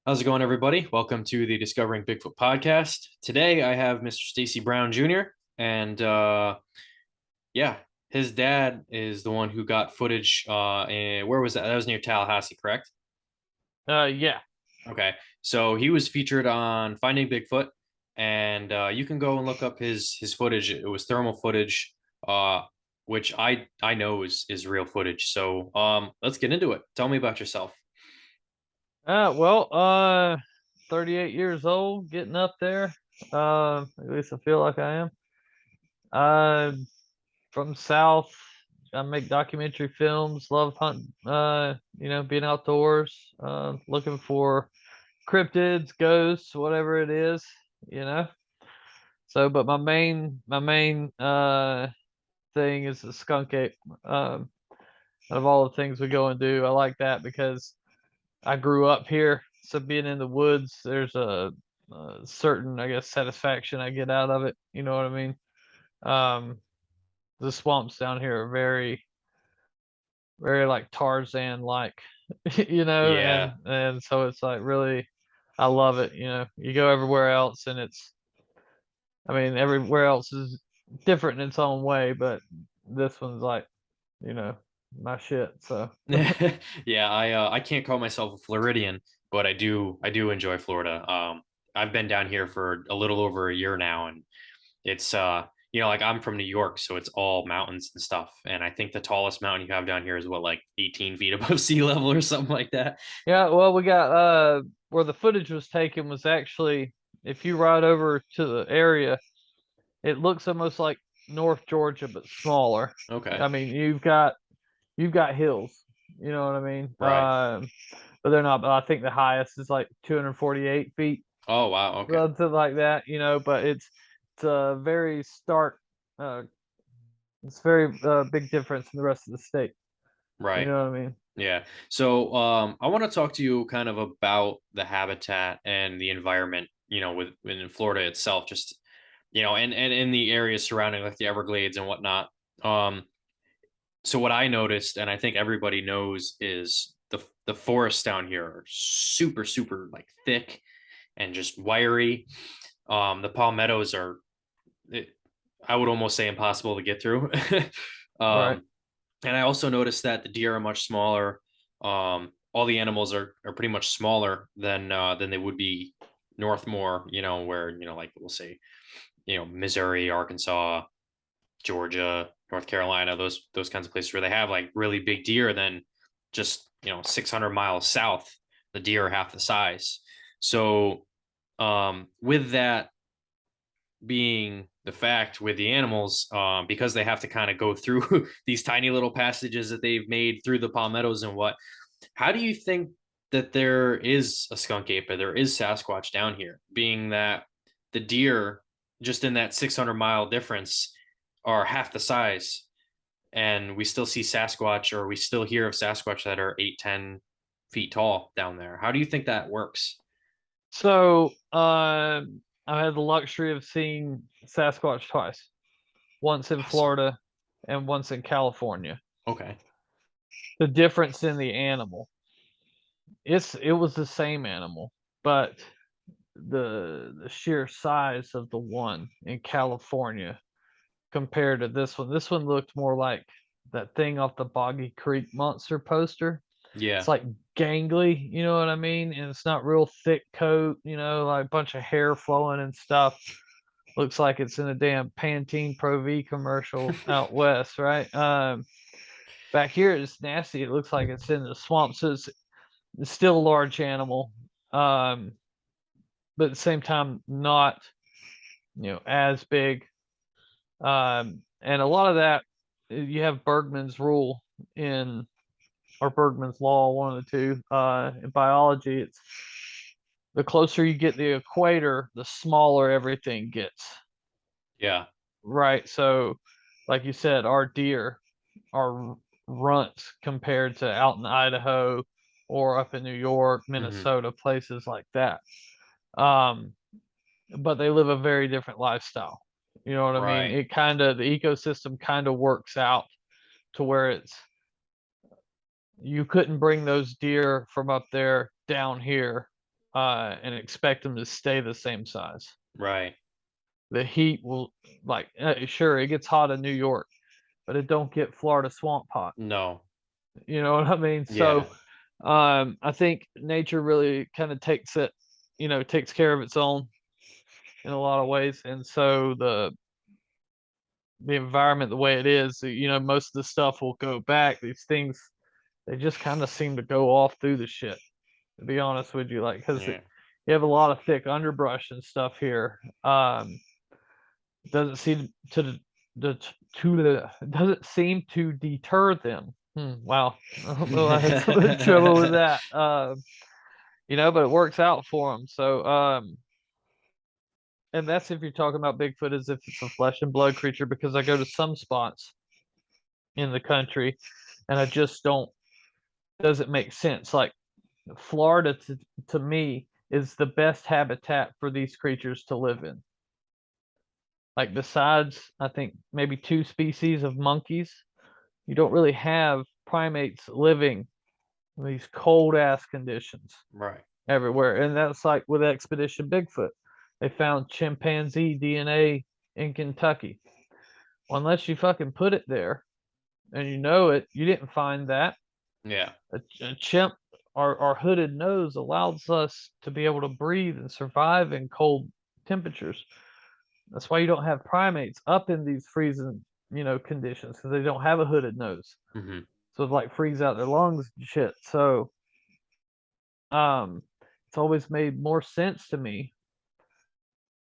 How's it going, everybody? Welcome to the Discovering Bigfoot podcast. Today, I have Mr. Stacy Brown Jr. and yeah, his dad is the one who got footage. And where was that? That was near Tallahassee, correct? Yeah. Okay, so he was featured on Finding Bigfoot, and you can go and look up his footage. It was thermal footage, uh, which I know is real footage. So let's get into it. Tell me about yourself. Well, 38 years old, getting up there. At least I feel like I am. Uh, from South. I make documentary films. Love hunting. Being outdoors. Looking for cryptids, ghosts, whatever it is. You know. So, but my main thing is the skunk ape. Out of all the things we go and do, I like that because I grew up here, so being in the woods, there's a certain, I guess, satisfaction I get out of it. You know what I mean? Um, the swamps down here are very, very like Tarzan like, Yeah, and so it's like really, I love it. You go everywhere else, and I mean, everywhere else is different in its own way, but this one's like, you know, my shit. So yeah. I can't call myself a Floridian, but I do enjoy Florida. I've been down here for a little over a year now, and it's like I'm from New York, so it's all mountains and stuff. And I think the tallest mountain you have down here is what, like 18 feet above sea level or something like that. yeah, well, we got where the footage was taken was actually, if you ride over to the area, it looks almost like North Georgia but smaller. Okay, I mean, you've got hills, you know what I mean? right. But they're not. But I think the highest is like 248 feet, Oh wow. Okay, something like that. But it's a very stark, uh, it's very big difference from the rest of the state. You right. know what I mean? Yeah. So I want to talk to you kind of about the habitat and the environment, within Florida itself, just and in the areas surrounding like the Everglades and whatnot. Um, so what I noticed, and I think everybody knows, is the forests down here are super, super like thick and just wiry. The palmettos are, it, I would almost say, impossible to get through. Right. um, and I also noticed that the deer are much smaller. All the animals are pretty much smaller than they would be north more, where, like we'll say, Missouri, Arkansas, Georgia, North Carolina, those kinds of places where they have like really big deer. Then just 600 miles south, the deer are half the size. So with that being the fact with the animals, because they have to kind of go through these tiny little passages that they've made through the palmettos and what, how do you think that there is a skunk ape or there is Sasquatch down here, being that the deer just in that 600-mile difference are half the size, and we still see Sasquatch, or we still hear of Sasquatch that are 8, 10 feet tall down there? How do you think that works? So, I had the luxury of seeing Sasquatch twice. Once in Awesome. Florida and once in California. Okay. The difference in the animal. It was the same animal, but the sheer size of the one in California compared to this one. This one looked more like that thing off the Boggy Creek monster poster. It's Yeah. like gangly, you know what I mean? And it's not real thick coat, like a bunch of hair flowing and stuff. Looks like it's in a damn Pantene Pro V commercial out west, right? Back here it's nasty. It looks like it's in the swamp, so it's still a large animal, um, but at the same time not as big. And a lot of that, you have Bergman's rule in or Bergman's law, one of the two. In biology, it's the closer you get to the equator, the smaller everything gets. Yeah. Right. So, like you said, our deer are runts compared to out in Idaho or up in New York, Hmm. Minnesota, places like that. Um, but they live a very different lifestyle. You know what I mean? Right. The ecosystem kind of works out to where you couldn't bring those deer from up there down here. and expect them to stay the same size. Right. The heat will like sure it gets hot in New York, but it don't get Florida swamp hot. No. You know what I mean? Yeah. So I think nature really kind of takes it, takes care of its own in a lot of ways. And so the environment the way it is, most of the stuff will go back. These things they just kind of seem to go off through the shit, to be honest with you, like because Yeah. you have a lot of thick underbrush and stuff here. Doesn't seem the doesn't seem to deter them. Wow, I don't know. I had some trouble with that. But it works out for them. So, and that's if you're talking about Bigfoot as if it's a flesh and blood creature, because I go to some spots in the country and I just don't doesn't make sense. Like Florida to me is the best habitat for these creatures to live in. Like besides, I think maybe two species of monkeys, you don't really have primates living in these cold ass conditions Right. everywhere. And that's like with Expedition Bigfoot. They found chimpanzee DNA in Kentucky. Well, unless you fucking put it there and you know it, you didn't find that. Yeah. A chimp, our hooded nose allows us to be able to breathe and survive in cold temperatures. That's why you don't have primates up in these freezing, conditions because they don't have a hooded nose. Hmm. So it like freeze out their lungs and shit. So um it's always made more sense to me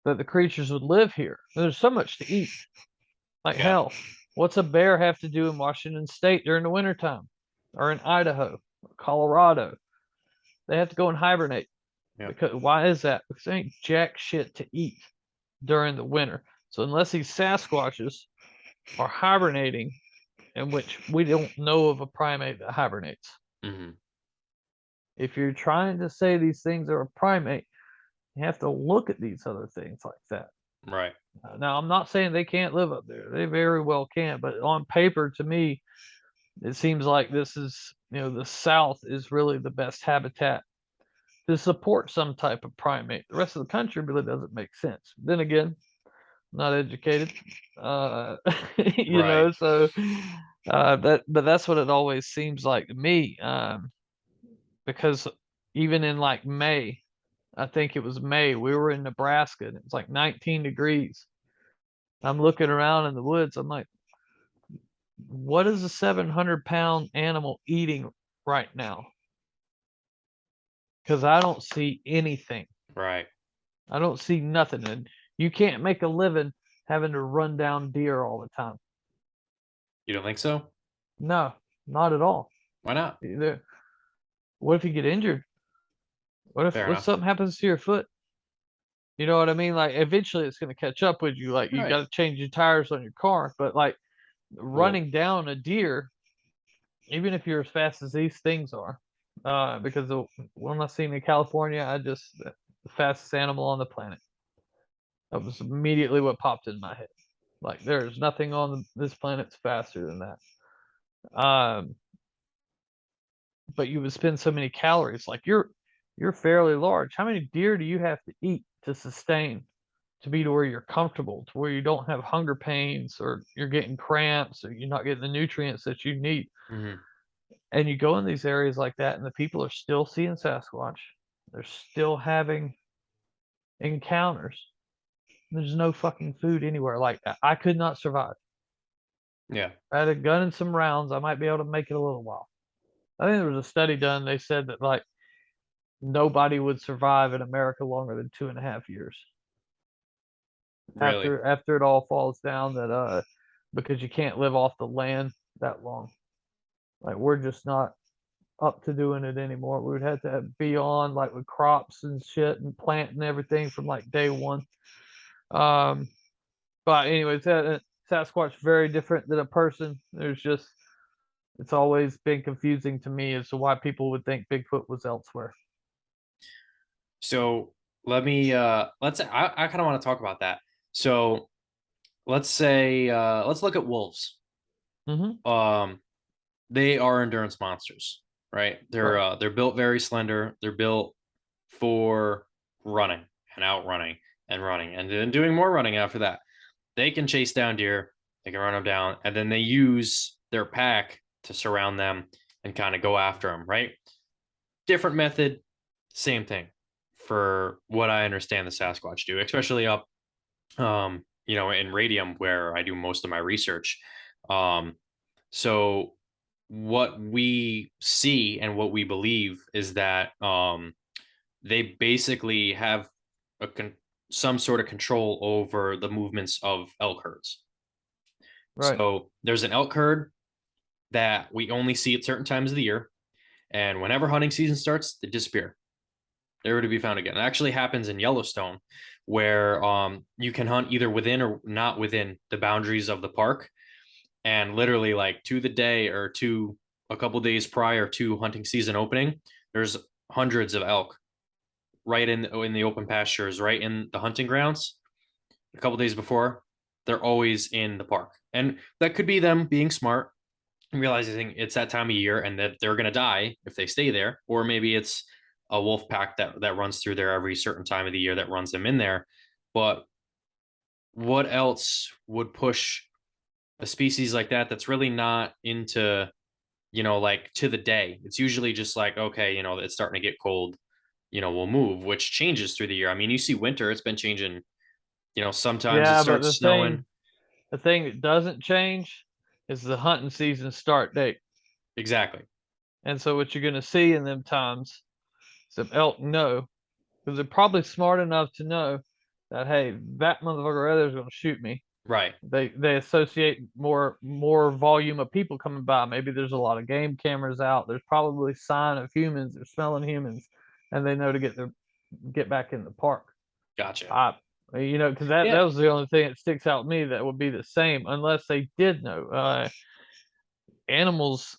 that the creatures would live here. There's so much to eat. Like Yeah. hell, what's a bear have to do in Washington State during the wintertime? Or in Idaho, Colorado? They have to go and hibernate. Yeah. Because why is that? Because they ain't jack shit to eat during the winter. So unless these Sasquatches are hibernating, in which we don't know of a primate that hibernates. Hmm. If you're trying to say these things are a primate, you have to look at these other things like that. Right. Now, I'm not saying they can't live up there. They very well can, but on paper, to me, it seems like this is, the South is really the best habitat to support some type of primate. The rest of the country really doesn't make sense. Then again, not educated, uh, Right. so but that's what it always seems like to me. Because even in like May, I think it was May, we were in Nebraska and it was like 19 degrees. I'm looking around in the woods. I'm like, what is a 700-pound animal eating right now? Because I don't see anything. Right. I don't see nothing. And you can't make a living having to run down deer all the time. You don't think so? No, not at all. Why not? Either. What if you get injured? Fair What if enough. something happens to your foot? You know what I mean? Like eventually it's gonna catch up with you. Like you Right. gotta change your tires on your car. But like Well, running down a deer, even if you're as fast as these things are, because the one I seen in California, the fastest animal on the planet. That was immediately what popped in my head. Like there's nothing on this planet's faster than that. But you would spend so many calories. Like you're fairly large. How many deer do you have to eat to sustain to be to where you're comfortable, to where you don't have hunger pains or you're getting cramps or you're not getting the nutrients that you need? mhm. And you go in these areas like that, and the people are still seeing Sasquatch. They're still having encounters. There's no fucking food anywhere. Like I could not survive. Yeah. If I had a gun and some rounds, I might be able to make it a little while. I think there was a study done. They said that like nobody would survive in America longer than 2.5 years Really. after it all falls down. That because you can't live off the land that long. Like we're just not up to doing it anymore. We would have to be on like with crops and shit and planting everything from like day one. Um, but anyways, Sasquatch very different than a person. It's always been confusing to me as to why people would think Bigfoot was elsewhere. So I kind of want to talk about that. So let's look at wolves. Mm-hmm. Um, they are endurance monsters, right? Right. They're built very slender. They're built for running and outrunning and running and then doing more running after that. They can chase down deer, they can run them down, and then they use their pack to surround them and kind of go after them, right? Different method, same thing for what I understand the Sasquatch do, especially up, in radium where I do most of my research. Um, so what we see and what we believe is that they basically have a some sort of control over the movements of elk herds. Right. So there's an elk herd that we only see at certain times of the year, and whenever hunting season starts, they disappear. They're to be found again. It actually happens in Yellowstone, where you can hunt either within or not within the boundaries of the park, and literally like to the day or to a couple days prior to hunting season opening, there's hundreds of elk right in the open pastures, right in the hunting grounds. A couple days before, they're always in the park, and that could be them being smart and realizing it's that time of year and that they're going to die if they stay there, or maybe it's a wolf pack that runs through there every certain time of the year that runs them in there. But what else would push a species like that that's really not into, like to the day? It's usually just like, okay, it's starting to get cold, we'll move, which changes through the year. I mean, you see winter, it's been changing. Sometimes it Yeah, but starts snowing. the thing that doesn't change is the hunting season start date. Exactly. And so what you're gonna see in them times, some elk know, because they're probably smart enough to know that hey, that motherfucker right there is gonna shoot me. Right. They associate more volume of people coming by. Maybe there's a lot of game cameras out. There's probably sign of humans. They're smelling humans, and they know to get back in the park. Gotcha. I because that Yeah. was the only thing that sticks out to me that would be the same, unless they did know. Animals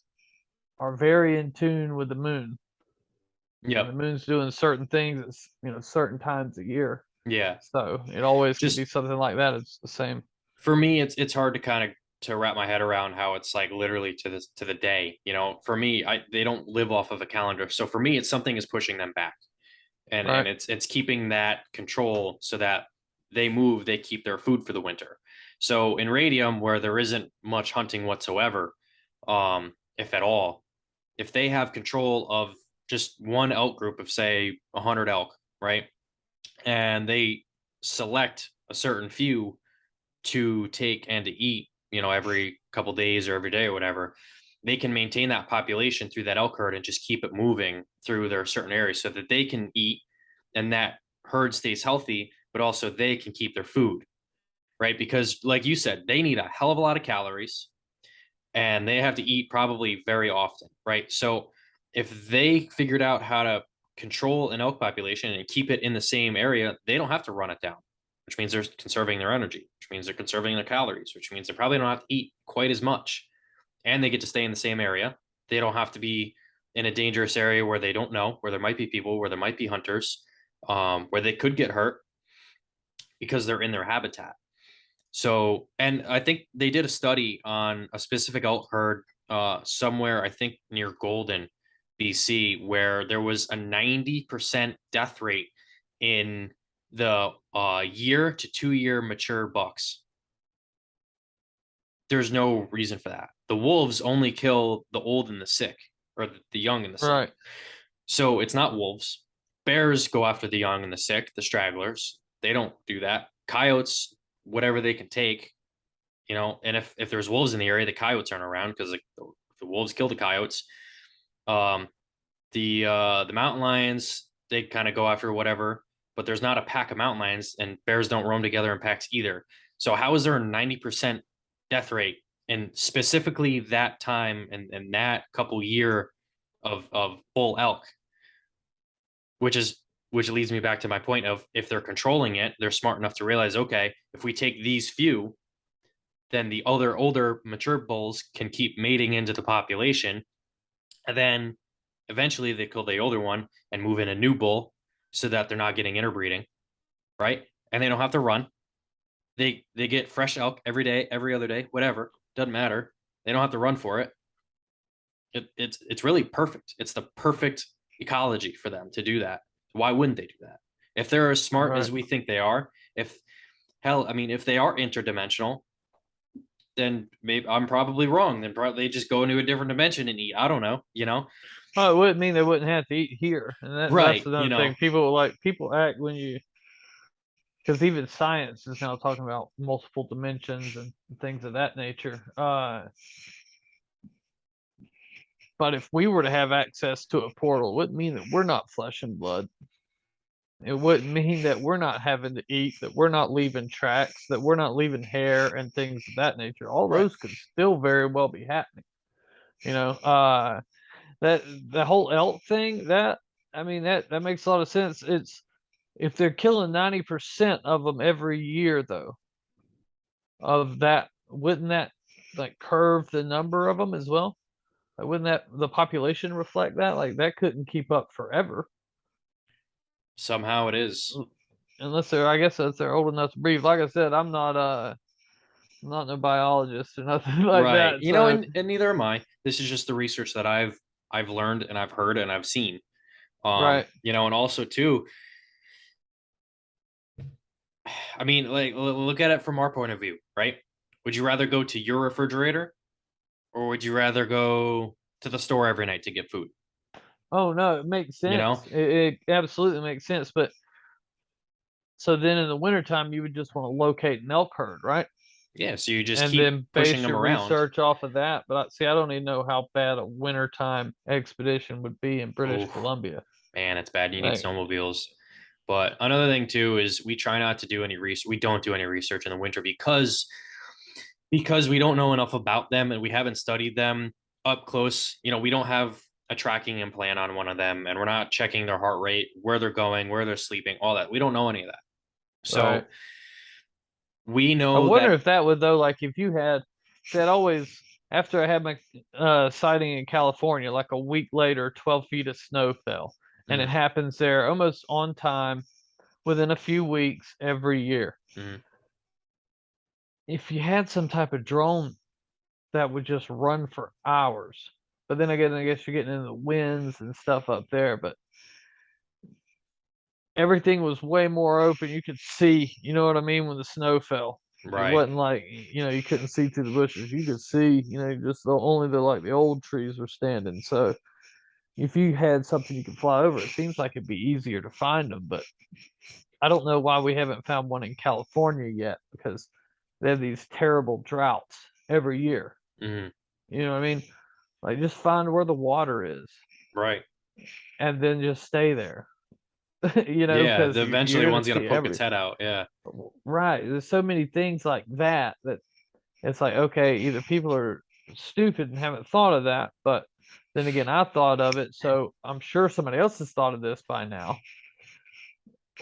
are very in tune with the moon, and the Yep. moon's doing certain things at certain times a year. Yeah. So it always could be Just something like that. It's the same. for me, it's hard to kind of to wrap my head around how it's like literally to the day. For me, they don't live off of a calendar. So for me, it's something is pushing them back. And Right. it's keeping that control so that they move, they keep their food for the winter. So in radium, where there isn't much hunting whatsoever, if at all, if they have control of just one elk group of say 100 elk, right, and they select a certain few to take and to eat, every couple days or every day or whatever, they can maintain that population through that elk herd and just keep it moving through their certain areas so that they can eat and that herd stays healthy, but also they can keep their food, right? Because, like you said, they need a hell of a lot of calories and they have to eat probably very often, right? So, if they figured out how to control an elk population and keep it in the same area, they don't have to run it down, which means they're conserving their energy, which means they're conserving their calories, which means they probably don't have to eat quite as much. And they get to stay in the same area. They don't have to be in a dangerous area where they don't know, where there might be people, where there might be hunters, where they could get hurt because they're in their habitat. So, and I think they did a study on a specific elk herd somewhere, I think near Golden, BC, where there was a 90% death rate in the year to 2 year mature bucks. There's no reason for that. The wolves only kill the old and the sick, or the young and the sick. Right. So it's not wolves. Bears go after the young and the sick, the stragglers. They don't do that. Coyotes, whatever they can take, and if there's wolves in the area, the coyotes aren't around because the wolves kill the coyotes. Um, the mountain lions, they kind of go after whatever, but there's not a pack of mountain lions, and bears don't roam together in packs either. So how is there a 90% death rate and specifically that time and that couple year of bull elk, which leads me back to my point of if they're controlling it, they're smart enough to realize, okay, if we take these few, then the other older mature bulls can keep mating into the population, and then eventually they kill the older one and move in a new bull so that they're not getting interbreeding, right? And they don't have to run. They get fresh elk every day, every other day, whatever. Doesn't matter. They don't have to run for it. It's really perfect. It's the perfect ecology for them to do that Why wouldn't they do that? If they're as smart as Right. we think they are, if hell, I mean, if they are interdimensional, then maybe I'm probably wrong. Then probably they just go into a different dimension and eat. I don't know, you know? Oh, it wouldn't mean they wouldn't have to eat here, and that's Right, you another thing. know. People act when you, because even science is now talking about multiple dimensions and things of that nature. But if we were to have access to a portal, it wouldn't mean that we're not flesh and blood. It wouldn't mean that we're not having to eat, that we're not leaving tracks, that we're not leaving hair and things of that nature. All Right. those could still very well be happening. You know, that the whole elk thing, that I mean that makes a lot of sense. It's if they're killing 90% of them every year though, of that, wouldn't that like curve the number of them as well? Like, wouldn't that the population reflect that? Like that couldn't keep up forever. Somehow it is. Unless they're, I guess if they're old enough to breathe. Like I said, I'm not no biologist or nothing like Right. that. You know, So and neither am I. This is just the research that I've learned and I've heard and I've seen. right. You know, and also too, I mean, like look at it from our point of view, right? Would you rather go to your refrigerator or would you rather go to the store every night to get food? Oh no, it makes You know? sense. It absolutely makes sense. But so then in the wintertime you would just want to locate an elk herd, right? Yeah, so you just And keep then pushing base them your around. research off of that. But see, I don't even know how bad a wintertime expedition would be in British Oh, Columbia. man, it's bad. You need Like, snowmobiles. But another thing too is we try not to do any research. We don't do any research in the winter because we don't know enough about them and we haven't studied them up close. You know, we don't have a tracking implant on one of them and we're not checking their heart rate, where they're going, where they're sleeping, all that. We don't know any of that. right. So we I know wonder that. if that would though, like if you had that always after I had my sighting in California, like a week later, 12 feet of snow fell. And it Mm, happens there almost on time within a few weeks every year. mm, If you had some type of drone that would just run for hours, but then again, I guess you're getting into the winds and stuff up there, but everything was way more open. You could see, you know what I mean, when the snow fell. It right. wasn't like, you couldn't see through the bushes. You could see, just only the like the old trees were standing. So if you had something you could fly over, it seems like it'd be easier to find them. But I don't know why we haven't found one in California yet because they have these terrible droughts every year. Mm, You know what I mean? Like just find where the water is right. and then just stay there. Yeah. Because Eventually you're gonna one's going to see poke its everything. head out. Yeah. Right. There's so many things like that that it's like, okay, either people are stupid and haven't thought of that, but then again, I thought of it, so I'm sure somebody else has thought of this by now,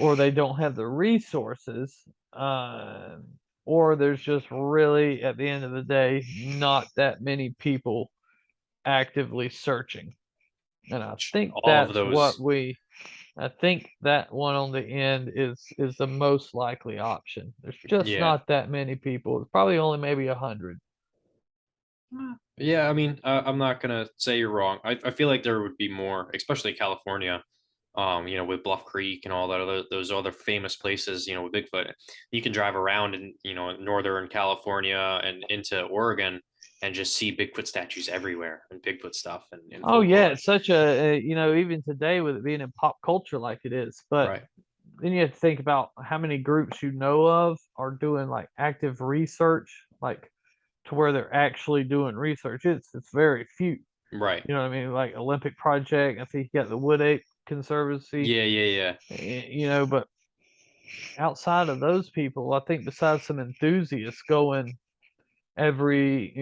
or they don't have the resources, uh, or there's just really, at the end of the day, not that many people actively searching. And All of those. I think that one on the end is the most likely option. There's just Yeah. not that many people. It's probably only maybe 100. Yeah, I mean, I'm not gonna say you're wrong. I feel like there would be more, especially California. You know, with Bluff Creek and all that other those other famous places. You know, with Bigfoot, you can drive around in northern California and into Oregon and just see Bigfoot statues everywhere and Bigfoot stuff and Oh yeah, folklore. it's such even today with it being in pop culture like it is. But Right. then you have to think about how many groups you know of are doing like active research, like to where they're actually doing research. It's very few. Right. You know what I mean? Like Olympic Project. I think you got the Wood Ape Conservancy. Yeah. Yeah. Yeah. But outside of those people, I think besides some enthusiasts going every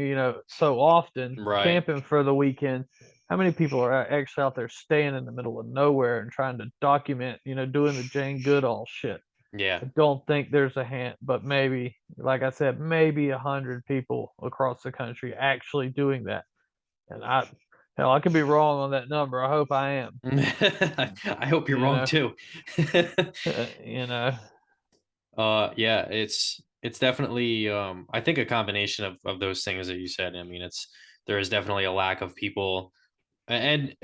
so often Right. camping for the weekend, how many people are actually out there staying in the middle of nowhere and trying to document, doing the Jane Goodall shit? Yeah. I don't think there's a hint, but maybe, like I said, maybe 100 people across the country actually doing that. And hell, I could be wrong on that number. I hope I am. I hope you're You wrong know, too. you know. Yeah, it's definitely I think a combination of those things that you said. I mean, it's there is definitely a lack of people and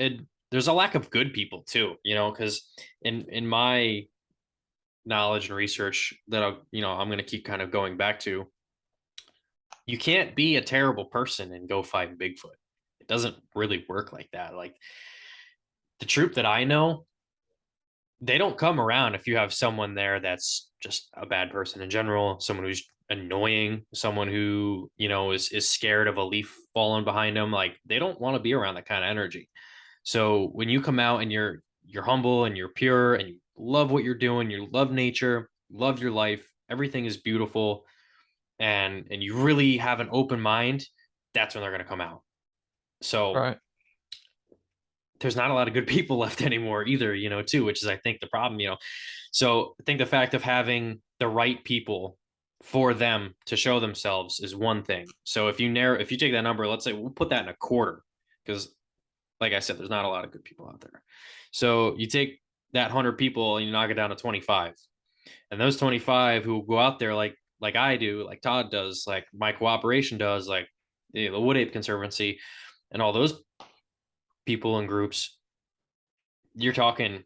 there's a lack of good people too, because in my knowledge and research that I'm going to keep kind of going back to, you can't be a terrible person and go find Bigfoot. It doesn't really work like that. Like the troop that I know, they don't come around if you have someone there that's just a bad person in general, someone who's annoying, someone who, is scared of a leaf falling behind them. Like they don't want to be around that kind of energy. So when you come out and you're humble and you're pure and you love what you're doing, you love nature, love your life, everything is beautiful, and you really have an open mind, that's when they're going to come out. So Right. there's not a lot of good people left anymore either, too, which is I think the problem. So I think the fact of having the right people for them to show themselves is one thing. So if you take that number, let's say we'll put that in a quarter, because like I said, there's not a lot of good people out there. So you take that 100 people and you knock it down to 25. And those 25 who go out there like I do, like Todd does, like my cooperation does, like the Wood Ape Conservancy and all those people and groups, you're talking,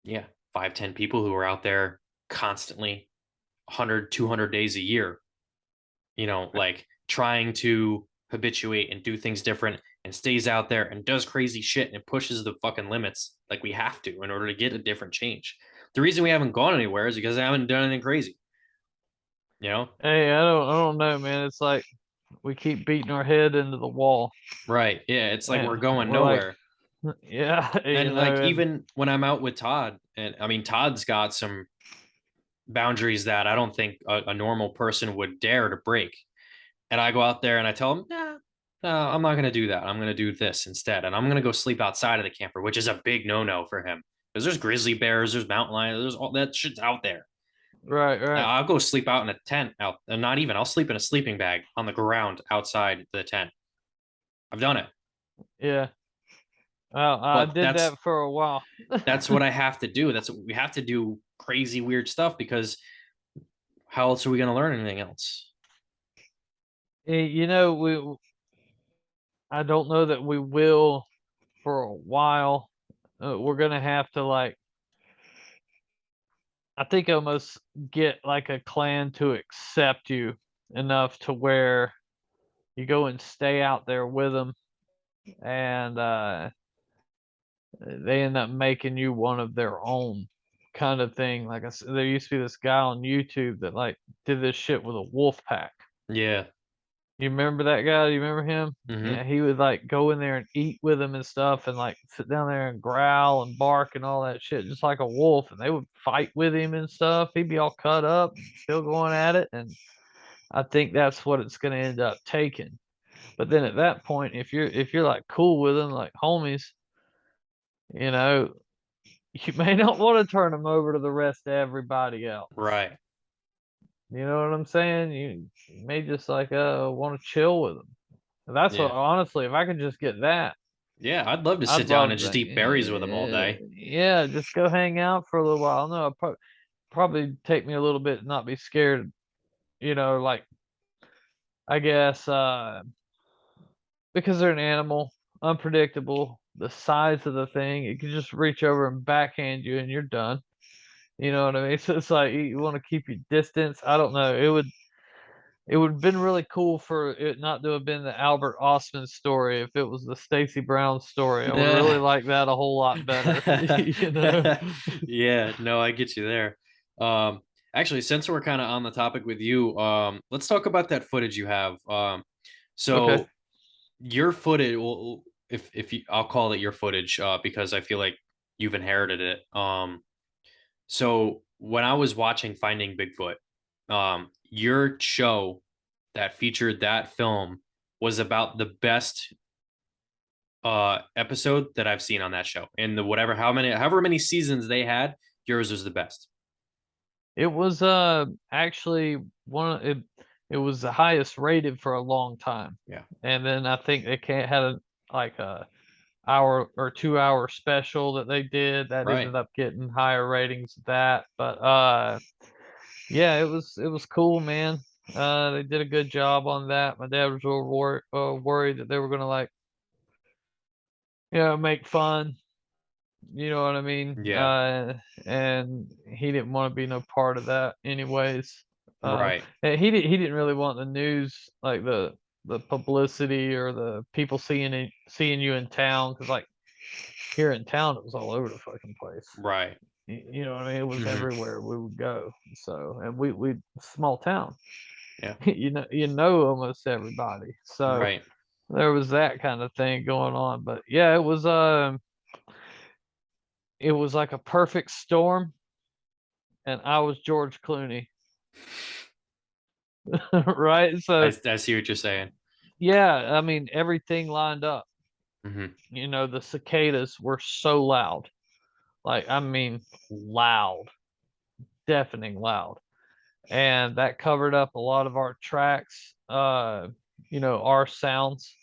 yeah, 5, 10 people who are out there constantly 100, 200 days a year, like trying to habituate and do things different and stays out there and does crazy shit and pushes the fucking limits like we have to in order to get a different change. The reason we haven't gone anywhere is because I haven't done anything crazy, you know? Hey, I don't know, man. It's like we keep beating our head into the wall, Right. Yeah. It's like we're and going we're like, nowhere. yeah, And like even when I'm out with Todd, and I mean Todd's got some boundaries that I don't think a normal person would dare to break. And I go out there and I tell him, yeah, no, I'm not going to do that. I'm going to do this instead. And I'm going to go sleep outside of the camper, which is a big no-no for him. Because there's grizzly bears, there's mountain lions, there's all that shit's out there. right, right, I'll go sleep out in a tent out, and not even, I'll sleep in a sleeping bag on the ground outside the tent. I've done it. yeah. Well, I But did that for a while. that's what I have to do. That's what we have to do, crazy weird stuff, because how else are we going to learn anything else? You know, I don't know that we will for a while. We're gonna have to like, I think almost get like a clan to accept you enough to where you go and stay out there with them, and they end up making you one of their own kind of thing. Like I said, there used to be this guy on YouTube that like did this shit with a wolf pack. Yeah. You remember that guy? You remember him? Mm-hmm. Yeah, he would like go in there and eat with them and stuff, and like sit down there and growl and bark and all that shit, just like a wolf. And they would fight with him and stuff. He'd be all cut up, still going at it. And I think that's what it's going to end up taking. But then at that point, if you're like cool with them, like homies, you know, you may not want to turn them over to the rest of everybody else. Right. You know what I'm saying? You may just like want to chill with them. That's what, Yeah. honestly, if I could just get that, Yeah. I'd love to I'd sit down love and just that. eat berries with them all day. Yeah, just go hang out for a little while. No, probably take me a little bit to not be scared. Like I guess because they're an animal, unpredictable. The size of the thing, it can just reach over and backhand you, and you're done. You know what I mean? So it's like you want to keep your distance. I don't know. It would have been really cool for it not to have been the Albert Ostman story. If it was the Stacy Brown story, I would really like that a whole lot better. you know? Yeah, no, I get you there. Um, Actually, since we're kind of on the topic with you, let's talk about that footage you have. Okay. So your footage, well, if you, I'll call it your footage, because I feel like you've inherited it. So when I was watching Finding Bigfoot, your show that featured that film was about the best episode that I've seen on that show. And the whatever however many seasons they had, yours was the best. It was actually it was the highest rated for a long time. Yeah. And then I think they can't had like a hour or 2 hour special that they did that Right. ended up getting higher ratings than that. But yeah, it was cool, man. They did a good job on that. My dad was real worried that they were gonna like make fun. You know what I mean? Yeah. And he didn't want to be no part of that anyways. Right. And he didn't really want the news, like the publicity or the people seeing you in town, because like here in town it was all over the fucking place. Right. You know what I mean? It was Hmm. everywhere we would go. So, and we small town. Yeah. You know almost everybody. So Right. there was that kind of thing going on. But yeah, it was like a perfect storm, and I was George Clooney. Right? So I see what you're saying. yeah, I mean everything lined up. Hmm. The cicadas were so loud. Like I mean loud, deafening loud. And that covered up a lot of our tracks, our sounds.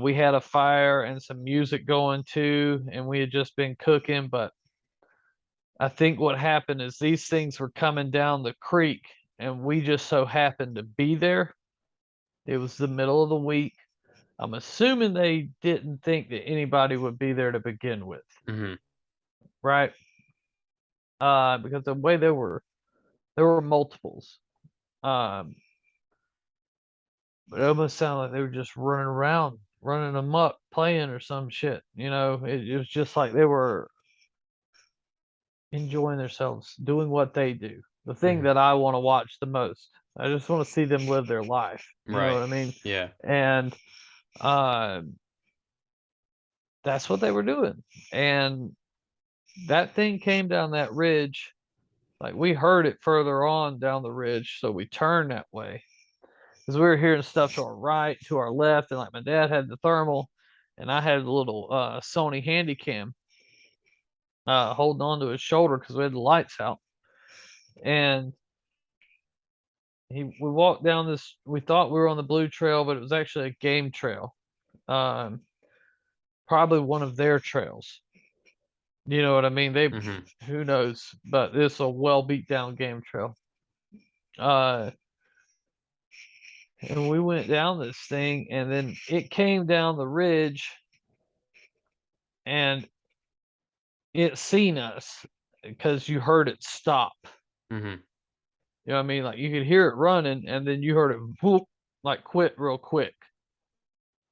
We had a fire and some music going too, and we had just been cooking. But I think what happened is these things were coming down the creek, and we just so happened to be there. It was the middle of the week. I'm assuming they didn't think that anybody would be there to begin with, Hmm. right? Because the way there were multiples. Um, but it almost sounded like they were just running around, running amok, playing or some shit. It was just like they were enjoying themselves, doing what they do. The thing Hmm. that I want to watch the most. I just want to see them live their life. You know Right. what I mean? Yeah. And uh, that's what they were doing. And that thing came down that ridge. Like we heard it further on down the ridge, so we turned that way because we were hearing stuff to our right, to our left, and like my dad had the thermal, and I had the little Sony Handycam holding on to his shoulder because we had the lights out. And we walked down this. We thought we were on the blue trail, but it was actually a game trail, um, probably one of their trails. You know what I mean? They Hmm. Who knows, but it's a well beat down game trail. Uh, and we went down this thing, and then it came down the ridge, and it seen us because you heard it stop. Hmm. You know what I mean? Like you could hear it running, and then you heard it whoop, like quit real quick.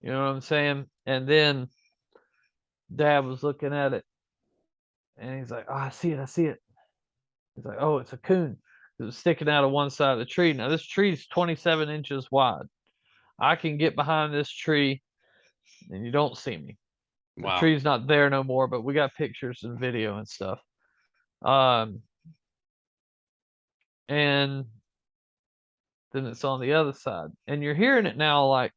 You know what I'm saying? And then Dad was looking at it, and he's like, "Oh, I see it, I see it." He's like, "Oh, it's a coon." It was sticking out of one side of the tree. Now this tree is 27 inches wide. I can get behind this tree, and you don't see me. The Wow. tree's not there no more, but we got pictures and video and stuff. Um, and then it's on the other side, and you're hearing it now, like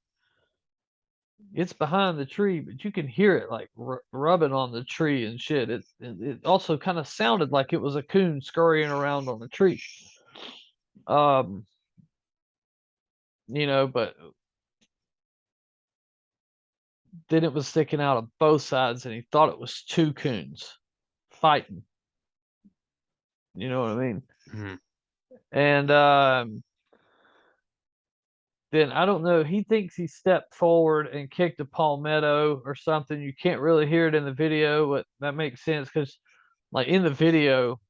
it's behind the tree, but you can hear it like rubbing on the tree and shit. It also kind of sounded like it was a coon scurrying around on the tree. Um, but then it was sticking out of both sides, and he thought it was two coons fighting. You know what I mean? Hmm. And then I don't know. He thinks he stepped forward and kicked a palmetto or something. You can't really hear it in the video, but that makes sense because, like in the video,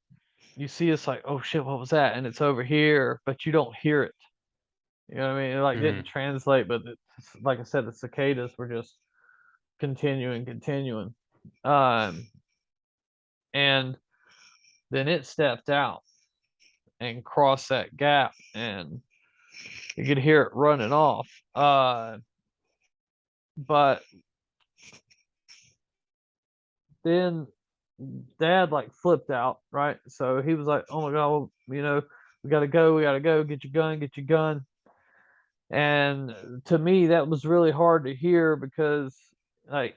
you see it's like, oh shit, what was that? And it's over here, but you don't hear it. You know what I mean? It like didn't Hmm. translate, but like I said, the cicadas were just continuing. Um, and then it stepped out and crossed that gap, and you could hear it running off. But then Dad like flipped out, right? So he was like, "Oh my god, well, we gotta go, get your gun, get your gun." And to me, that was really hard to hear because like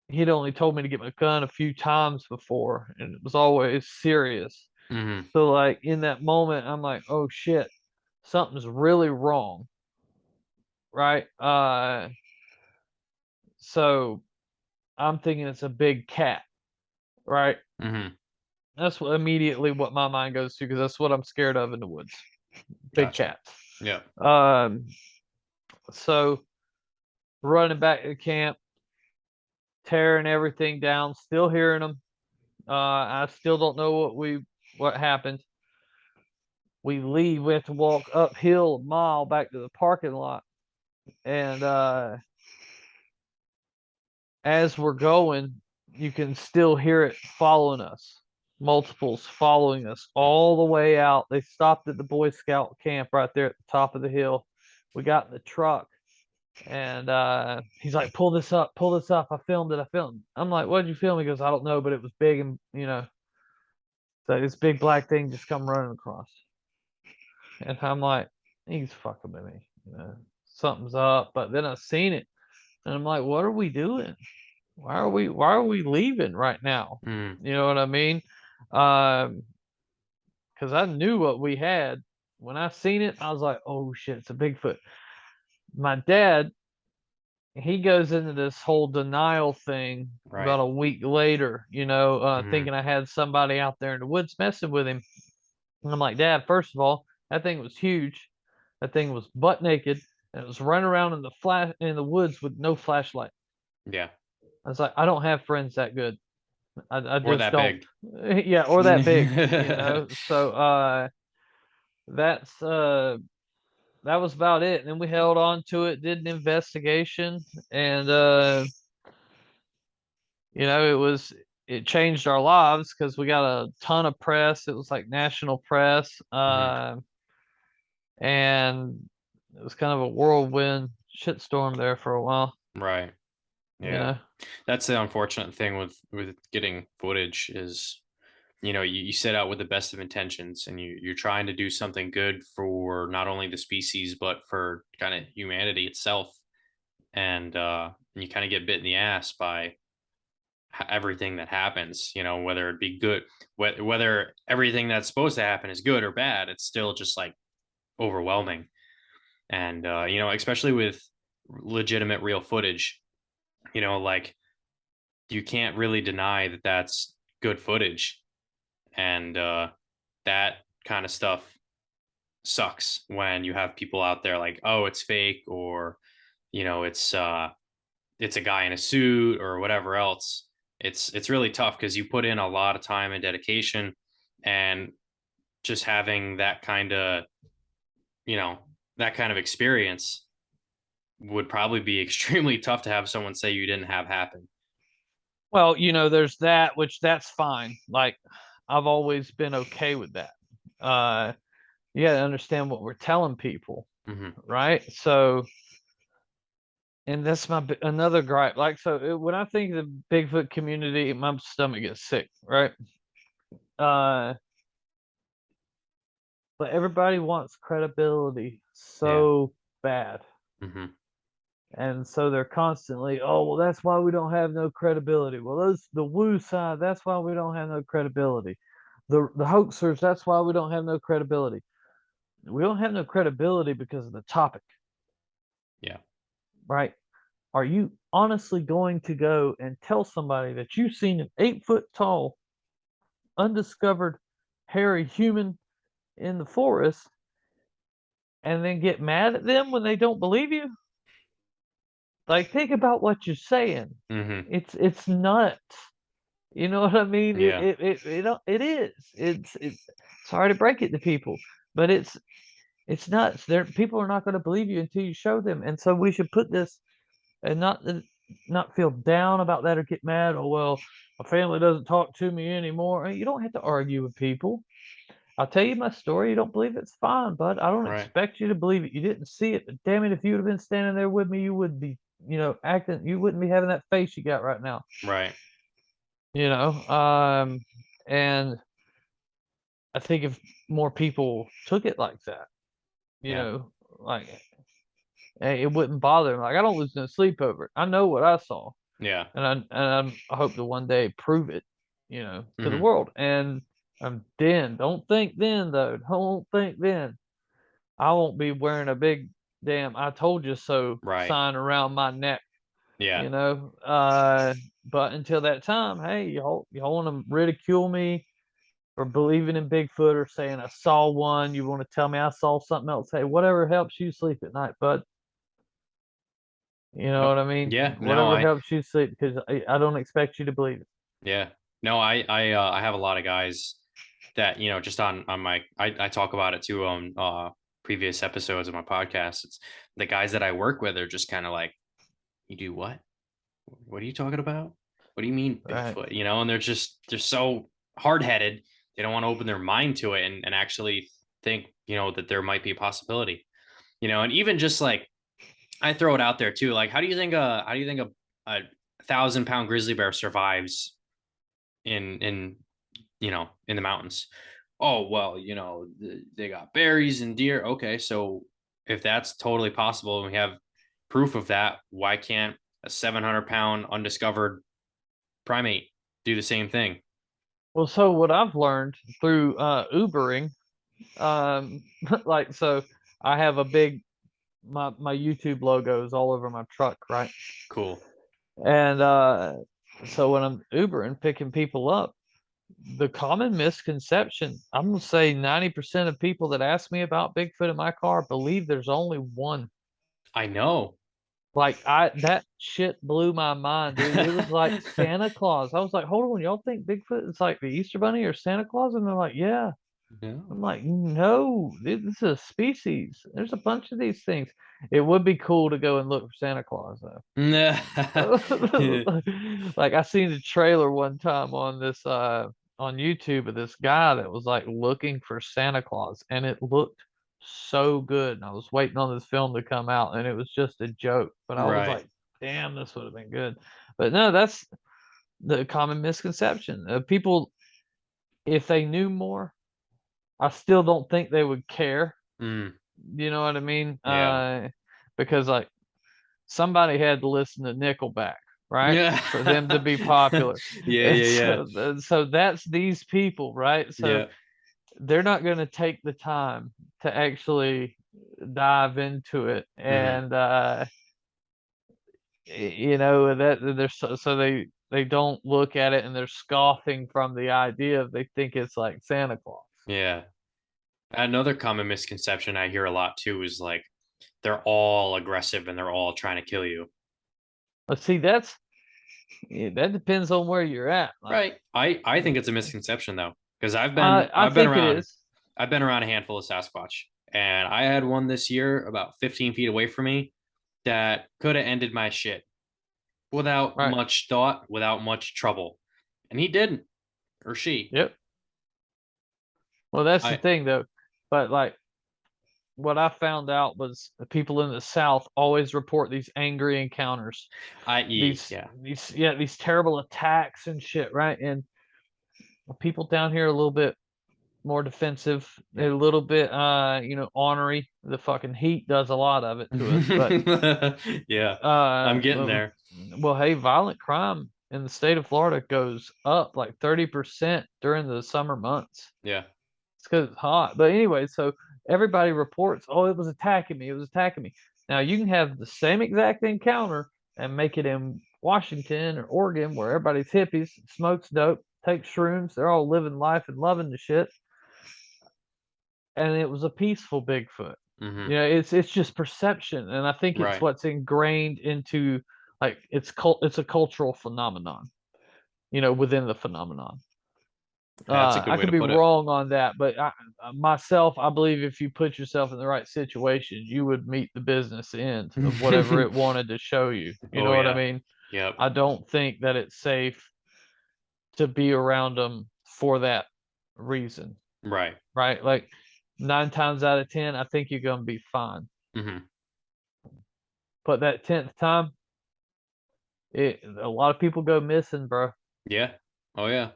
he'd only told me to get my gun a few times before, and it was always serious. Hmm. So like in that moment, I'm like, "Oh shit, something's really wrong," right? So I'm thinking it's a big cat, right? Hmm. That's immediately what my mind goes to because that's what I'm scared of in the woods. Big Gotcha. cats. Yeah. Um, so running back to camp, tearing everything down, still hearing them. I still don't know what happened. We leave, we have to walk uphill a mile back to the parking lot. And as we're going, you can still hear it following us. Multiples following us all the way out. They stopped at the Boy Scout camp right there at the top of the hill. We got in the truck, and he's like, pull this up, pull this up. I filmed it. I filmed it. I'm like, what did you film? He goes, I don't know, but it was big, and so this big black thing just come running across. And I'm like, he's fucking with me. Something's up. But then I seen it, and I'm like, what are we doing? Why are we leaving right now? Mm. You know what I mean? Because I knew what we had. When I seen it, I was like, oh shit, it's a Bigfoot. My dad, he goes into this whole denial thing Right. about a week later, Hmm. thinking I had somebody out there in the woods messing with him. And I'm like, Dad, first of all, that thing was huge. That thing was butt naked, and it was running around in the woods with no flashlight. Yeah. I was like, I don't have friends that good. I Or just that don't. big. Yeah, or that big. So that's that was about it. And then we held on to it, did an investigation, and it changed our lives because we got a ton of press. It was like national press. Hmm. And it was kind of a whirlwind shitstorm there for a while, Right. you Yeah. know. That's the unfortunate thing with getting footage is, you set out with the best of intentions, and you're trying to do something good for not only the species but for kind of humanity itself. And you kind of get bit in the ass by everything that happens, whether it be good, whether everything that's supposed to happen is good or bad, it's still just like overwhelming. And especially with legitimate real footage, like, you can't really deny that that's good footage. And that kind of stuff sucks when you have people out there like, oh, it's fake, or it's a guy in a suit or whatever else. It's really tough because you put in a lot of time and dedication, and just having you know that kind of experience would probably be extremely tough to have someone say you didn't have happen. Well, there's that, which that's fine. Like, I've always been okay with that. Uh, you got to understand what we're telling people, Hmm. right? So, and that's another gripe. Like, so when I think of the Bigfoot community, my stomach gets sick, right? Uh, but everybody wants credibility Yeah. so bad. Hmm. And so they're constantly, oh, well, that's why we don't have no credibility. Well, those the woo side, that's why we don't have no credibility. The hoaxers, that's why we don't have no credibility. We don't have no credibility because of the topic, Yeah. right? Are you honestly going to go and tell somebody that you've seen an 8 foot tall, undiscovered, hairy human in the forest and then get mad at them when they don't believe you? Like, think about what you're saying. Hmm. It's nuts. You know what I mean? Yeah. It is. It's sorry to break it to people, but it's nuts. People are not going to believe you until you show them. And so we should put this, and not feel down about that or get mad. Oh well, my family doesn't talk to me anymore. You don't have to argue with people. I'll tell you my story. You don't believe it's fine, but I don't Right. expect you to believe it. You didn't see it, but damn it, if you would have been standing there with me, you would be, acting. You wouldn't be having that face you got right now. Right. You know, um, and I think if more people took it like that, Yeah. like, hey, it wouldn't bother them. Like, I don't lose no sleep over it. I know what I saw, Yeah. and I hope to one day prove it, to the Hmm. world. And don't think then though. Don't think then. I won't be wearing a big damn "I told you so" Right. sign around my neck, Yeah. you know. But until that time, hey, y'all want to ridicule me or believing in Bigfoot or saying I saw one, you want to tell me I saw something else, hey, whatever helps you sleep at night, bud. You know Oh, what I mean? yeah, no, Whatever helps you sleep, because I don't expect you to believe it. yeah, no, I have a lot of guys that, just on my, I talk about it too on previous episodes of my podcast. It's the guys that I work with are just kind of like, you do what? What are you talking about? What do you mean Right. Bigfoot? And they're so hard headed. They don't want to open their mind to it and actually think, that there might be a possibility. And even just like I throw it out there too. Like, how do you think a 1,000-pound grizzly bear survives in the mountains? Oh, well, they got berries and deer. Okay, so if that's totally possible and we have proof of that, why can't a 700-pound undiscovered primate do the same thing? Well, so what I've learned through Ubering, um, like so, I have a big my YouTube logo is all over my truck, right? Cool. And so when I'm Ubering, picking people up, the common misconception, I'm gonna say 90% of people that ask me about Bigfoot in my car believe there's only one. I know. Like that shit blew my mind, dude. It was like Santa Claus. I was like, hold on, y'all think Bigfoot is like the Easter Bunny or Santa Claus? And they're like, yeah. I'm No. like, no, this is a species. There's a bunch of these things. It would be cool to go and look for Santa Claus though. Like I seen the trailer one time on this on YouTube of this guy that was like looking for Santa Claus, and it looked so good. And I was waiting on this film to come out, and it was just a joke. But I was Right. like, damn, this would have been good. But no, that's the common misconception. People, if they knew more, I still don't think they would care. Mm, You know what I mean? yeah. Because like somebody had to listen to Nickelback, right? Yeah. For them to be popular. Yeah, And yeah, yeah. so that's these people, right? So Yeah. they're not going to take the time to actually dive into it. Hmm. And you know that they're so they don't look at it and they're scoffing from the idea of they think it's like Santa Claus. Yeah. Another common misconception I hear a lot too is like they're all aggressive and they're all trying to kill you. But see, that's that depends on where you're at. Like, Right. I think it's a misconception though, because I've been I I've been think it around is. I've been around a handful of Sasquatch, and I had one this year about 15 feet away from me that could have ended my shit without Right. much thought, without much trouble, and he didn't, or she. Yep. Well, that's the I thing though. But like what I found out was the people in the South always report these angry encounters, yeah. these terrible attacks and shit, right? And people down here are a little bit more defensive. They're Yeah. a little bit ornery. The fucking heat does a lot of it to us. But Yeah. uh I'm getting well, there. well, hey, violent crime in the state of Florida goes up like 30% during the summer months. Yeah. It's because it's hot. But anyway, so everybody reports, oh, it was attacking me. It was attacking me. Now you can have the same exact encounter and make it in Washington or Oregon where everybody's hippies, smokes dope, takes shrooms. They're all living life and loving the shit. And it was a peaceful Bigfoot. Hmm. It's just perception. And I think it's Right. what's ingrained into like it's a cultural phenomenon, within the phenomenon. That's a good I way to could be put it. wrong on that, but myself, I believe if you put yourself in the right situation, you would meet the business end of whatever it wanted to show you. You Oh know what I yeah. mean? Yep. I don't think that it's safe to be around them for that reason, Right. right? Like 9 times out of 10, I think you're gonna be fine. Hmm. But that 10th time, a lot of people go missing, bro. Yeah. Oh yeah.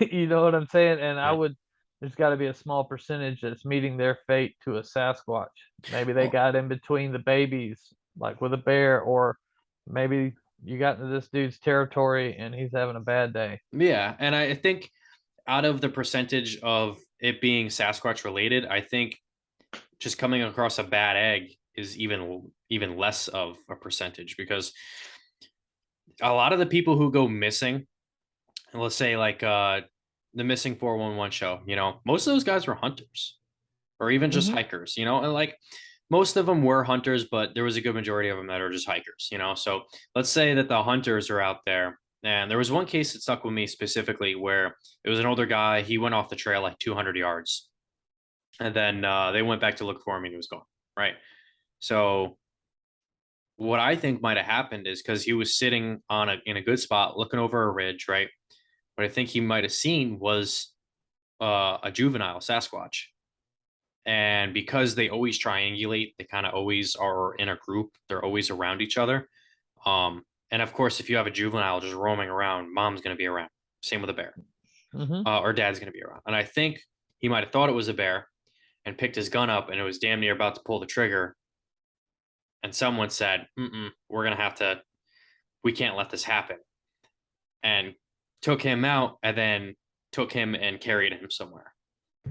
You know what I'm saying? And Yeah. there's got to be a small percentage that's meeting their fate to a Sasquatch. Maybe they Oh, got in between the babies, like with a bear, or maybe you got into this dude's territory and he's having a bad day. yeah. And I think out of the percentage of it being Sasquatch related, I think just coming across a bad egg is even less of a percentage, because a lot of the people who go missing, let's say like the missing 411 show, most of those guys were hunters or even just Hmm. hikers, and like most of them were hunters, but there was a good majority of them that are just hikers, you know. So let's say that the hunters are out there. And there was one case that stuck with me specifically where it was an older guy. He went off the trail like 200 yards, and then they went back to look for him, and he was gone. Right. So what I think might have happened is because he was sitting on a in a good spot, looking over a ridge. Right. What I think he might have seen was a juvenile Sasquatch. And because they always triangulate, they kind of always are in a group. They're always around each other. And of course, if you have a juvenile just roaming around, mom's going to be around. Same with a bear, Hmm. or dad's going to be around. And I think he might have thought it was a bear and picked his gun up, and it was damn near about to pull the trigger. And someone said, "We're going to have to. We can't let this happen." And took him out, and then took him and carried him somewhere.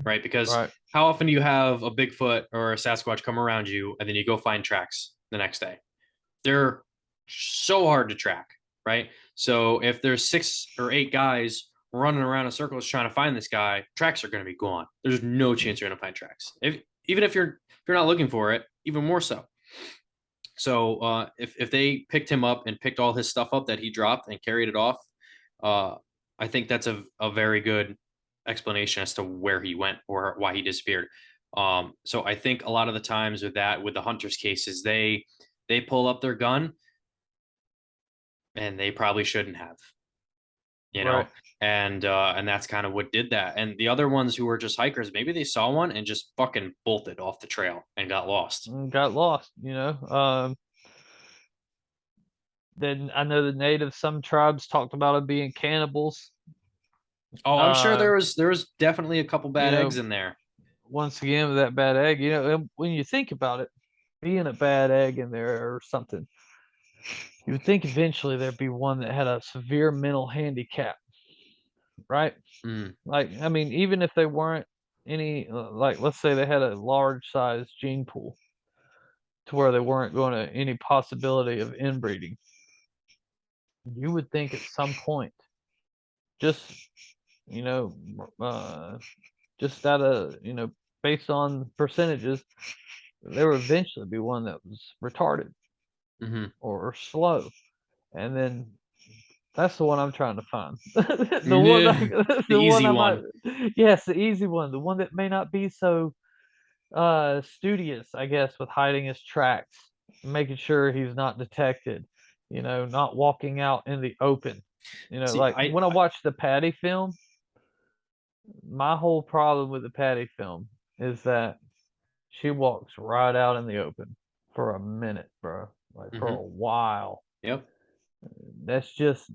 Right? Because Right. how often do you have a Bigfoot or a Sasquatch come around you and then you go find tracks the next day? They're so hard to track, right? So if there's 6 or 8 guys running around in circles trying to find this guy, tracks are going to be gone. There's no chance you're going to find tracks. Even if you're not looking for it, even more so. So if they picked him up and picked all his stuff up that he dropped and carried it off, uh, I think that's a very good explanation as to where he went or why he disappeared. So I think a lot of the times with that, with the hunters cases, they pull up their gun and they probably shouldn't have, you know, Right. and that's kind of what did that. And the other ones who were just hikers, maybe they saw one and just fucking bolted off the trail and got lost. And got lost, you know. Then I know the natives, some tribes talked about them being cannibals. Oh, I'm sure Uh, there was definitely a couple you bad eggs know, in there. once again with that bad egg, you know, and when you think about it, being a bad egg in there or something, you would think eventually there'd be one that had a severe mental handicap, right? Mm, Like, I mean, even if they weren't any, like, let's say they had a large size gene pool to where they weren't going to any possibility of inbreeding, you would think at some point, just, you know, just out of, based on percentages, there would eventually be one that was retarded hmm or slow. And then that's the one I'm trying to find. The one Yeah, the the one easy I might, one. yes, the easy one, the one that may not be so studious, I guess, with hiding his tracks, making sure he's not detected, not walking out in the open. See, Like when I watched the Patty film, my whole problem with the Patty film is that she walks right out in the open for a minute, bro. Like for a hmm while. yep, That's just,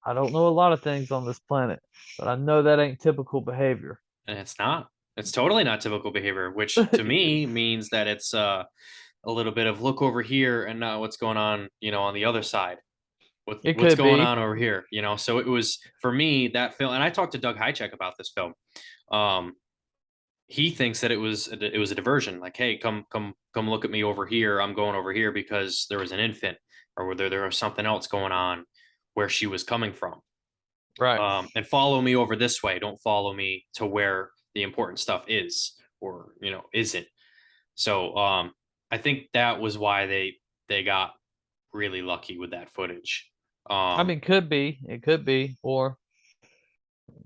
I don't know a lot of things on this planet, but I know that ain't typical behavior. and it's not. It's totally not typical behavior, which to me means that it's a little bit of look over here and not what's going on, on the other side. It What's could going be. on over here, So it was for me that film, and I talked to Doug Hychek about this film. Um, he thinks that it was a diversion. Like, hey, come look at me over here. I'm going over here because there was an infant, or whether there was something else going on where she was coming from. Right. And follow me over this way. Don't follow me to where the important stuff is, or isn't. So I think that was why they got really lucky with that footage. I Um, mean, could be. It could be. Or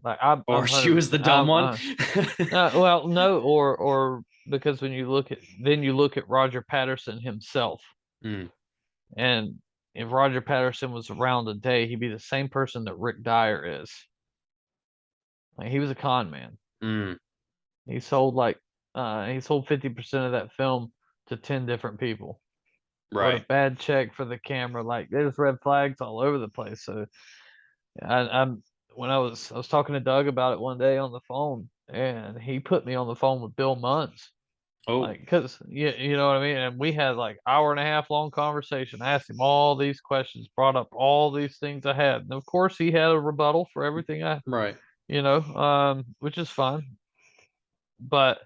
like I'm or she was the 100%. dumb one. Well, no, or because when you look at Roger Patterson himself, mm, and if Roger Patterson was around today, he'd be the same person that Rick Dyer is. Like he was a con man. mm, He sold like he sold 50% of that film to 10 different people. Wrote a right. bad check for the camera. Like there's red flags all over the place. So I'm when I was talking to Doug about it one day on the phone, and he put me on the phone with Bill Munns. Oh, Like, cause you know what I mean? And we had like hour and a half long conversation. I asked him all these questions, brought up all these things I had. And of course he had a rebuttal for everything right. which is fine. But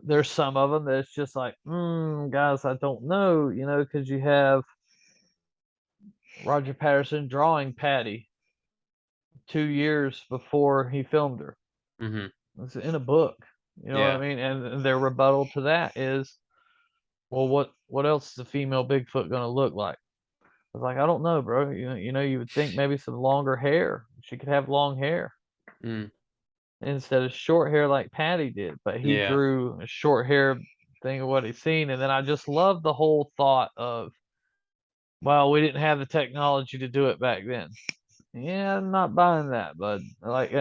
there's some of them that's just like, guys, I don't know, because you have Roger Patterson drawing Patty 2 years before he filmed her. hmm It's in a book. You know what I Yeah. mean? And their rebuttal to that is, well, what else is a female Bigfoot gonna look like? I was like, I don't know, bro. You would think maybe some longer hair. She could have long hair Mm, instead of short hair like Patty did, but he yeah. drew a short hair thing of what he's seen. And then I just love the whole thought of, well, we didn't have the technology to do it back then. Yeah, I'm not buying that, but like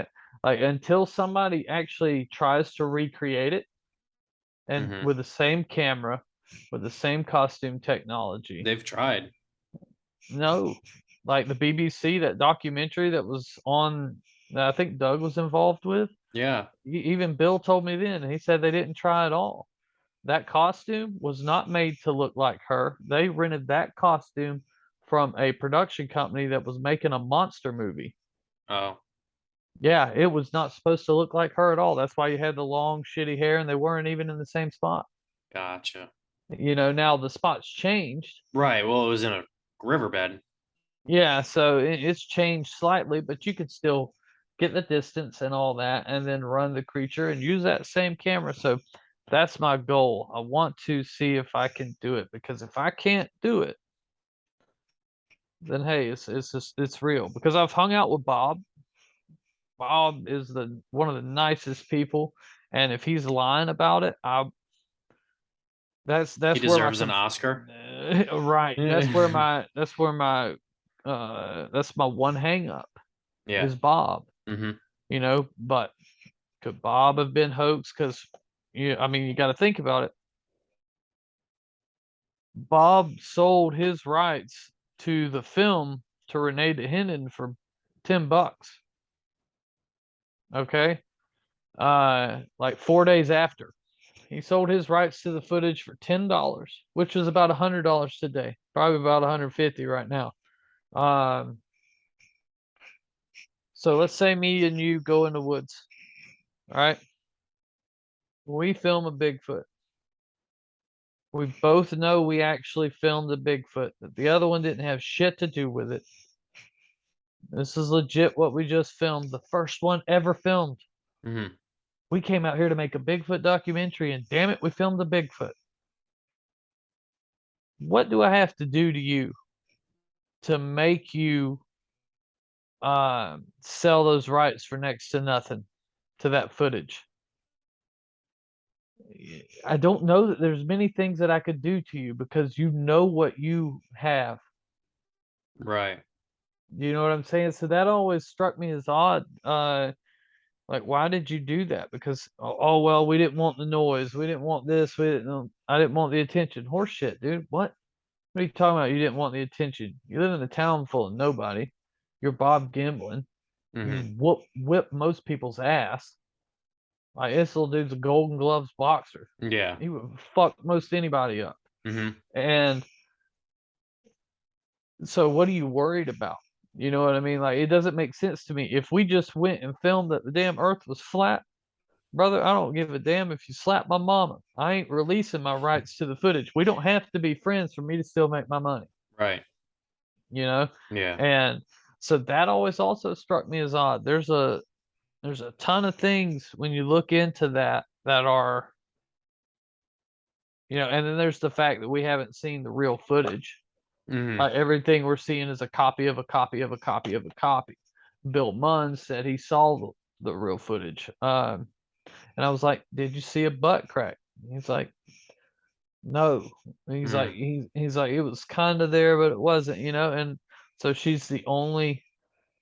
until somebody actually tries to recreate it and Hmm. with the same camera, with the same costume technology. They've tried. No, like the BBC, that documentary that was on, that I think Doug was involved with. Yeah. Even Bill told me then, he said they didn't try at all. That costume was not made to look like her. They rented that costume from a production company that was making a monster movie. Oh, Yeah, it was not supposed to look like her at all. That's why you had the long, shitty hair, and they weren't even in the same spot. gotcha. Now the spots changed. Right. Well, it was in a riverbed. Yeah, so it's changed slightly, but you could still get the distance and all that, and then run the creature and use that same camera. So that's my goal. I want to see if I can do it, because if I can't do it, then hey, it's just it's real. Because I've hung out with Bob. Bob is the one of the nicest people, and if he's lying about it, I He that's where my deserves an Oscar. right. That's where Yeah. that's my one hang up Hmm. is Bob. But could Bob have been hoaxed? Because I mean, you got to think about it. Bob sold his rights to the film to Renee DeHenden for $10. Okay, like 4 days after. He sold his rights to the footage for $10, which is about $100 today, probably about 150 right now. Um, so let's say me and you go in the woods, all right? We film a Bigfoot. We both know we actually filmed a Bigfoot, that the other one didn't have shit to do with it. This is legit what we just filmed, the first one ever filmed. Hmm. We came out here to make a Bigfoot documentary, and damn it, we filmed a Bigfoot. What do I have to do to you to make you sell those rights for next to nothing to that footage? I don't know that there's many things that I could do to you, because you know what you have. Right. You know what I'm saying? So that always struck me as odd. Like, why did you do that? Because oh well, we didn't want the noise, we didn't want this, I didn't want the attention. Horse shit, dude. What are you talking about? You didn't want the attention. You live in a town full of nobody. You're Bob Gimlin. Hmm. You whip most people's ass. Like, this little dude's a Golden Gloves boxer. Yeah. He would fuck most anybody up. Hmm. And so what are you worried about? You know what I mean? Like, it doesn't make sense to me. If we just went and filmed that the damn earth was flat, brother, I don't give a damn if you slap my mama. I ain't releasing my rights to the footage. We don't have to be friends for me to still make my money, Right. you know? Yeah. And so that always also struck me as odd. There's a ton of things when you look into that are, and then there's the fact that we haven't seen the real footage. Hmm. Everything we're seeing is a copy of a copy of a copy of a copy. Bill Munn said he saw the real footage. And I was like, "Did you see a butt crack?" He's like, "No." He's like, Mm. he's like, "It was kind of there, but it wasn't." And so she's the only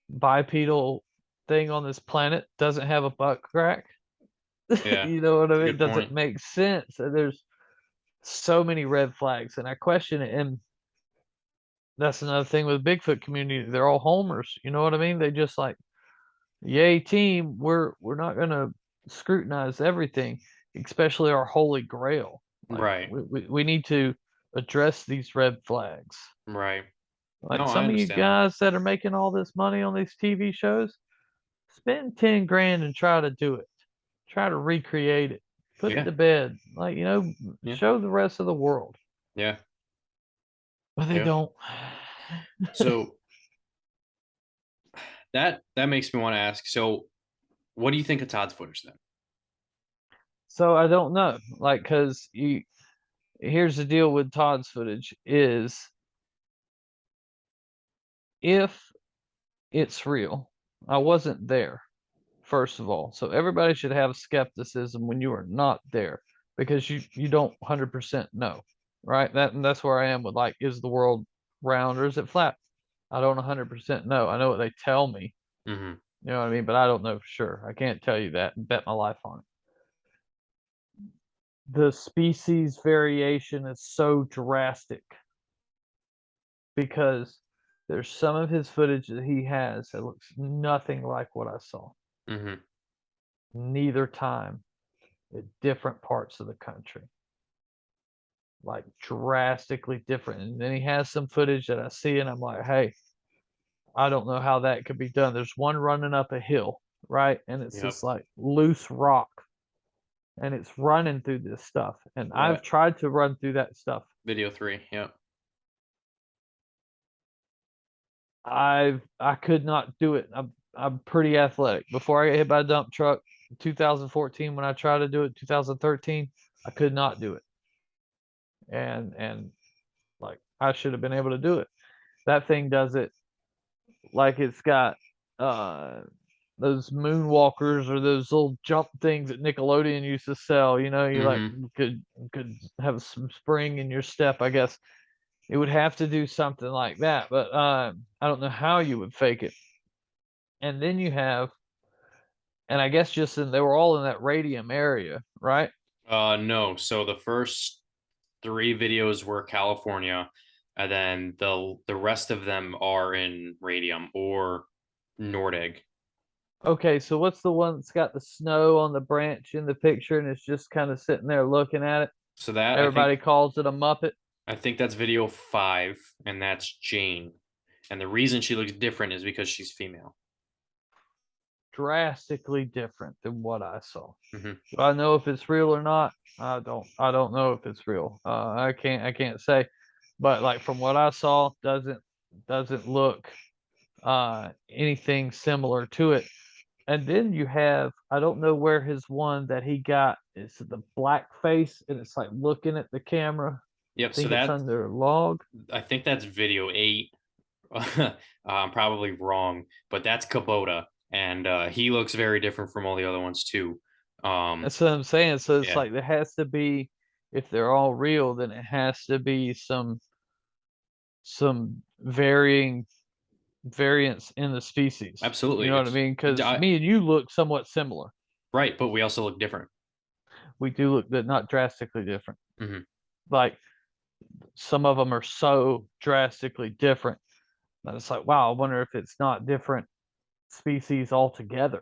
bipedal thing on this planet doesn't have a butt crack. Yeah. You know what I It's a mean? It good doesn't point. make sense. And there's so many red flags, and I question it. And that's another thing with the Bigfoot community. They're all homers. You know what I mean? They just like, yay team, we're not gonna scrutinize everything, especially our holy grail. Like, Right. we need to address these red flags. Right. No, Like, I some of you understand that. guys that are making all this money on these TV shows, spend 10 grand and try to do it. Try to recreate it. Put it Yeah. to bed. Like, Yeah. show the rest of the world. Yeah. But they Yeah. don't. So that makes me want to ask. So, what do you think of Todd's footage then? So I don't know, like, cause you here's the deal with Todd's footage is if it's real, I wasn't there, first of all. So everybody should have skepticism when you are not there because you don't 100% know, right? That's where I am with like, is the world round or is it flat? I don't 100% know. I know what they tell me, Hmm. you know what I mean, but I don't know for sure. I can't tell you that and bet my life on it. The species variation is so drastic because there's some of his footage that he has that looks nothing like what I saw. Hmm. Neither time at different parts of the country, like drastically different. And then he has some footage that I see, and I'm like, hey, I don't know how that could be done. There's one running up a hill, right? And it's Yep. this like loose rock, and it's running through this stuff. And I've That tried to run through that stuff. video 3. Yep. I could not do it. I'm pretty athletic. Before I got hit by a dump truck, 2014, when I tried to do it, 2013, I could not do it. And like I should have been able to do it. That thing does it like it's got uh those moonwalkers or those little jump things that Nickelodeon used to sell. You know, you like Hmm. could have some spring in your step. I guess it would have to do something like that, but I don't know how you would fake it. And then you have, and I guess just in they were all in that radium area, right? No. So the first 3 videos were California, and then the rest of them are in radium or Nordig. Okay, so what's the one that's got the snow on the branch in the picture and it's just kind of sitting there looking at it? So that Everybody calls it a Muppet. I think that's video 5, and that's Jane. And the reason she looks different is because she's female. Drastically different than what I saw. Hmm. Do I know if it's real or not? I don't know if it's real. I can't say. But like from what I saw, doesn't look anything similar to it. And then you have, I don't know where his one that he got is the black face and it's like looking at the camera. I Yep. So think it's that under a log. I think that's video 8. I'm probably wrong, but that's Kubota, and he looks very different from all the other ones too. Um, That's what I'm saying. So it's yeah, like there has to be, if they're all real, then it has to be some varying variance in the species. You absolutely. know what I It's mean? Because I, me and you look somewhat similar. right, but we also look different. We do look, but not drastically different. Hmm. Like some of them are so drastically different that it's like, wow, I wonder if it's not different species altogether.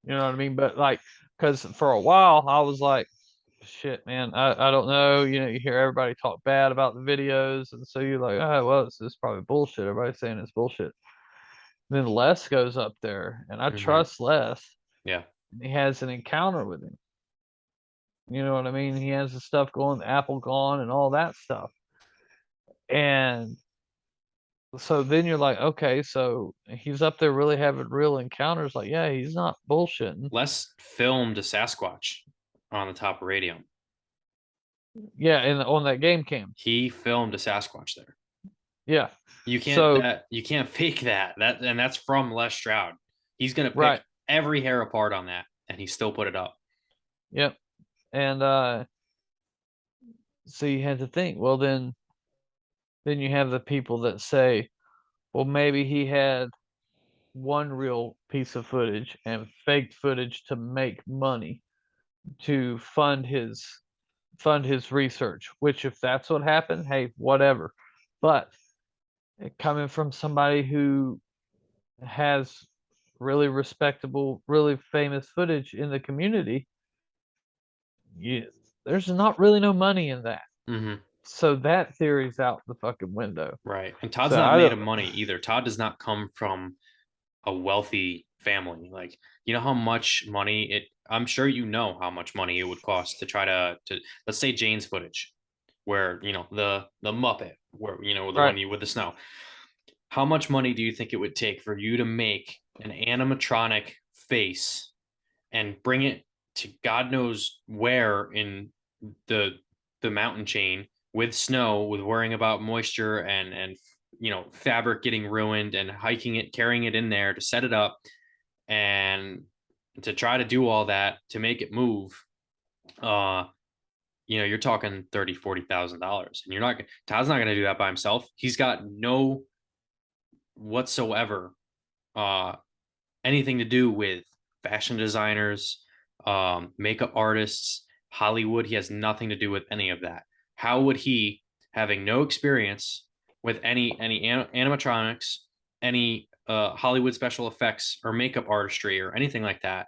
You know what I mean? But like, because for a while I was like, shit, man, I don't know. You know, you hear everybody talk bad about the videos, and so you're like, oh, well, this is probably bullshit. Everybody's saying it's bullshit. And then Les goes up there, and I Hmm. trust Les. Yeah, He has an encounter with him. You know what I mean? He has the stuff going, the apple gone, and all that stuff. And so then you're like, okay, so he's up there really having real encounters. Like, yeah, he's not bullshitting. Les filmed a Sasquatch on the top of radium. Yeah, and on that game cam. He filmed a Sasquatch there. Yeah. So You can't fake that and that's from Les Stroud. He's gonna right. pick every hair apart on that, and he still put it up. Yep. And so you had to think, well then you have the people that say, well, maybe he had one real piece of footage and faked footage to make money to fund his research, which if that's what happened, hey, whatever. But coming from somebody who has really respectable, really famous footage in the community, you, there's not really no money in that. Hmm. So that theory's out the fucking window. Right. And Todd's So not I made don't of money either. Todd does not come from a wealthy family. Like, you know how much money it I'm sure you know how much money it would cost to try to let's say Jane's footage, where, the Muppet, where, the right. one you with the snow. How much money do you think it would take for you to make an animatronic face and bring it to God knows where in the mountain chain with snow, with worrying about moisture and fabric getting ruined, and hiking it, carrying it in there to set it up, and to try to do all that to make it move. uh you're talking 30-40 thousand dollars, and Todd's not going to do that by himself. He's got no whatsoever uh anything to do with fashion designers, makeup artists, Hollywood. He has nothing to do with any of that. How would he, having no experience with any animatronics, any Hollywood special effects or makeup artistry or anything like that,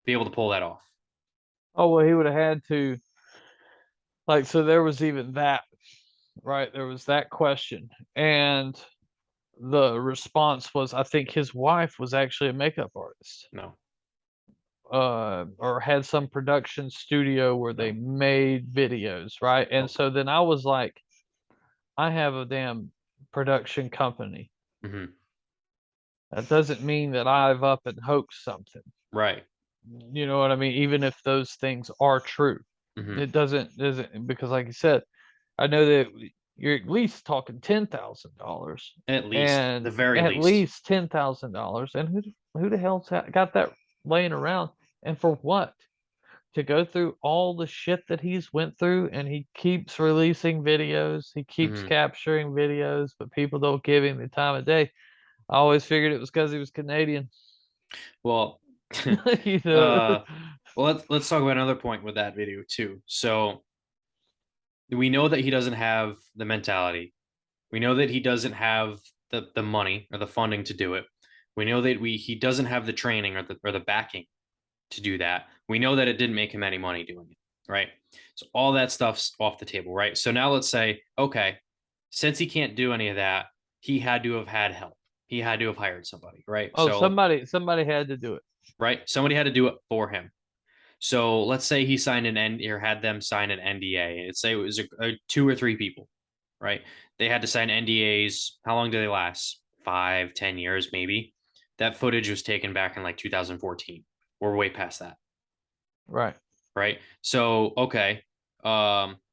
be able to pull that off? Oh well, he would have had to, like, so there was even that, right? There was that question, and the response was, I think his wife was actually a makeup artist, No, or had some production studio where they no, made videos, right? And nope. so then I was like, I have a damn production company. Hmm. That doesn't mean that I've up and hoaxed something. Right. You know what I mean? Even if those things are true, Hmm. it doesn't because, like you said, I know that you're at least talking $10,000, At least, the and very at least. least $10,000. And who the hell's got that laying around? And for what? To go through all the shit that he's went through, and he keeps releasing videos, he keeps Hmm. capturing videos, but people don't give him the time of day. I always figured it was because he was Canadian. Well, You know. well, let's talk about another point with that video too. So we know that he doesn't have the mentality. We know that he doesn't have the money or the funding to do it. We know that he doesn't have the training or the backing to do that. We know that it didn't make him any money doing it, right? So all that stuff's off the table, right? So now let's say, okay, since he can't do any of that, he had to have had help. He had to have hired somebody, right? Oh, So, somebody had to do it. right, somebody had to do it for him. So let's say he signed an N or had them sign an NDA. Let's say it was two or three people, right? They had to sign NDAs. How long do they last? 5-10 years, maybe. That footage was taken back in like 2014. We're way past that, Right. right? So okay,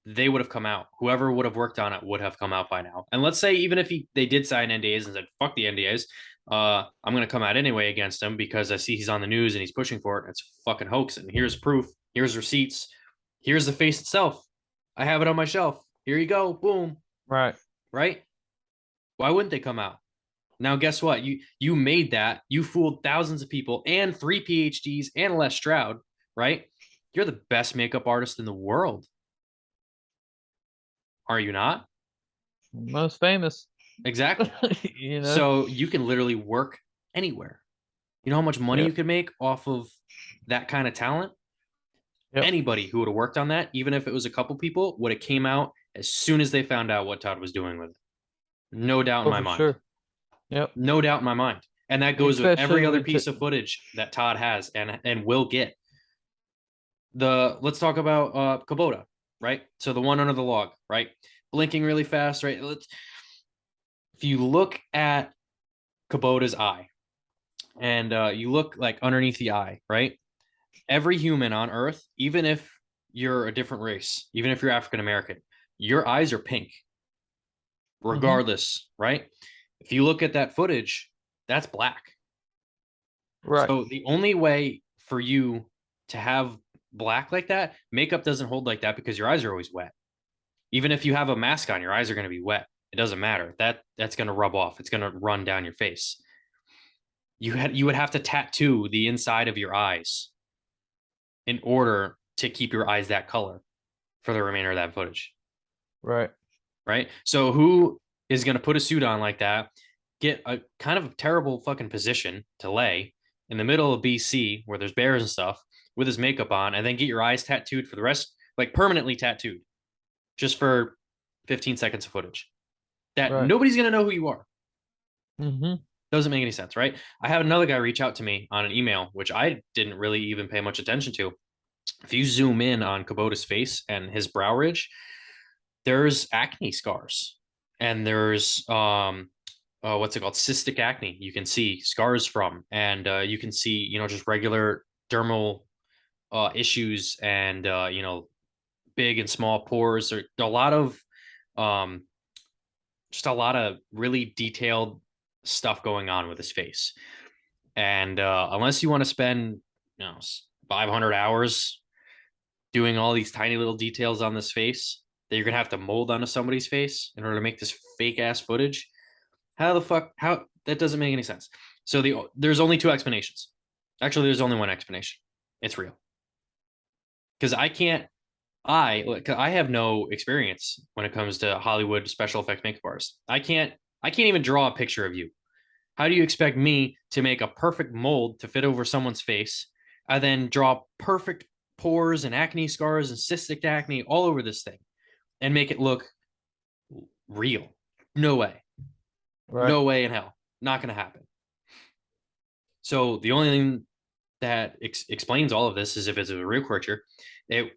they would have come out. Whoever would have worked on it would have come out by now. And let's say even if they did sign NDAs and said fuck the NDAs, I'm gonna come out anyway against him because I see he's on the news and he's pushing for it. And it's a fucking hoax. And here's proof. Here's receipts. Here's the face itself. I have it on my shelf. Here you go. Boom. Right. Right? Why wouldn't they come out? Now, guess what? You made that. You fooled thousands of people and 3 PhDs and Les Stroud, right? You're the best makeup artist in the world. Are you not? Most famous. Exactly. You know. So you can literally work anywhere. You know how much money you Yep. could make off of that kind of talent? Yep. Anybody who would have worked on that, even if it was a couple people, would have came out as soon as they found out what Todd was doing with it. No doubt in Oh, my for mind. sure. Yep. No doubt in my mind. And that goes with Especially every when other he took. piece of footage that Todd has and will get. Let's talk about Kubota, right? So the one under the log, right? Blinking really fast, right? If you look at Kubota's eye and you look like underneath the eye, right? Every human on Earth, even if you're a different race, even if you're African American, your eyes are pink, Hmm. regardless, right? If you look at that footage, that's black. Right. So the only way for you to have black like that, makeup doesn't hold like that because your eyes are always wet. Even if you have a mask on, your eyes are going to be wet. It doesn't matter. That's going to rub off. It's going to run down your face. You would have to tattoo the inside of your eyes in order to keep your eyes that color for the remainder of that footage, Right. right? So who is going to put a suit on like that, get a kind of terrible fucking position to lay in the middle of BC where there's bears and stuff with his makeup on, and then get your eyes tattooed for the rest, like permanently tattooed, just for 15 seconds of footage that Right. nobody's going to know who you are? Hmm. Doesn't make any sense, right? I had another guy reach out to me on an email, which I didn't really even pay much attention to. If you zoom in on Kubota's face and his brow ridge, there's acne scars, and there's what's it called, cystic acne. You can see scars from, and you can see just regular dermal issues and big and small pores. There a lot of um, just a lot of really detailed stuff going on with his face. And unless you want to spend 500 hours doing all these tiny little details on this face that you're gonna have to mold onto somebody's face in order to make this fake ass footage, how the fuck? How that doesn't make any sense. So there's only two explanations. Actually, there's only one explanation. It's real. Because I have no experience when it comes to Hollywood special effects makeup artists. I can't even draw a picture of you. How do you expect me to make a perfect mold to fit over someone's face? I then draw perfect pores and acne scars and cystic acne all over this thing and make it look real. No way. Right. No way in hell. Not going to happen. So the only thing that explains all of this is if it's a real creature, it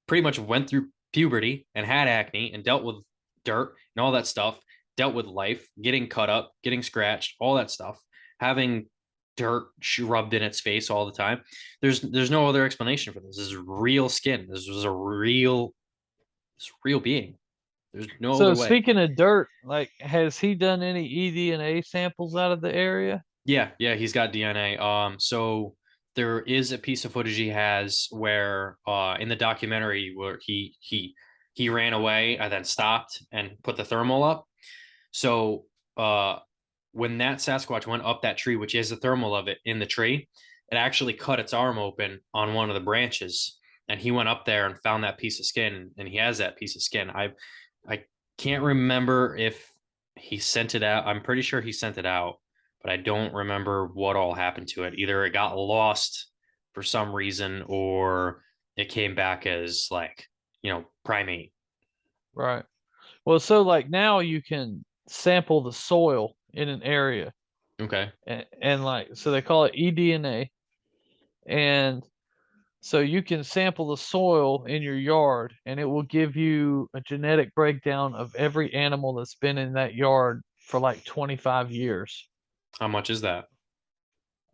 pretty much went through puberty and had acne and dealt with dirt and all that stuff, dealt with life, getting cut up, getting scratched, all that stuff, having dirt rubbed in its face all the time. There's no other explanation for this. This is real skin. This was a real being. There's no So other way. speaking of dirt, like, has he done any eDNA samples out of the area? Yeah, he's got DNA. So there is a piece of footage he has where, in the documentary where he ran away and then stopped and put the thermal up. So, when that Sasquatch went up that tree, which is the thermal of it in the tree, it actually cut its arm open on one of the branches, and he went up there and found that piece of skin, and he has that piece of skin. I can't remember if he sent it out. I'm pretty sure he sent it out, but I don't remember what all happened to it. Either it got lost for some reason, or it came back as like primate. Right. Well, so like now you can sample the soil in an area, Okay, and like so they call it eDNA, and so you can sample the soil in your yard, and it will give you a genetic breakdown of every animal that's been in that yard for like 25 years. how much is that?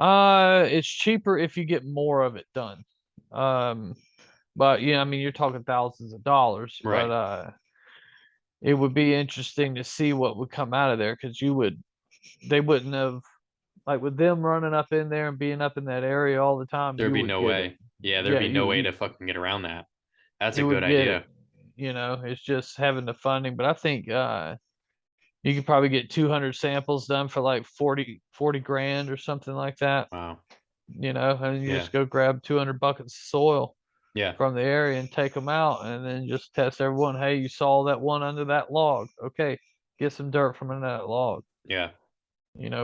It's cheaper if you get more of it done. Um, but yeah, I mean, you're talking thousands of dollars, but Right. it would be interesting to see what would come out of there because they wouldn't have, like, with them running up in there and being up in that area all the time, There'd you be would no get it. way. Yeah, there'd Yeah, be no way to fucking get around that. That's a you good would get it. idea. It's just having the funding. But I think you could probably get 200 samples done for like 40 grand or something like that. Wow. And you Yeah. just go grab 200 buckets of soil Yeah. from the area and take them out, and then just test everyone. Hey, you saw that one under that log? Okay, get some dirt from under that log. Yeah.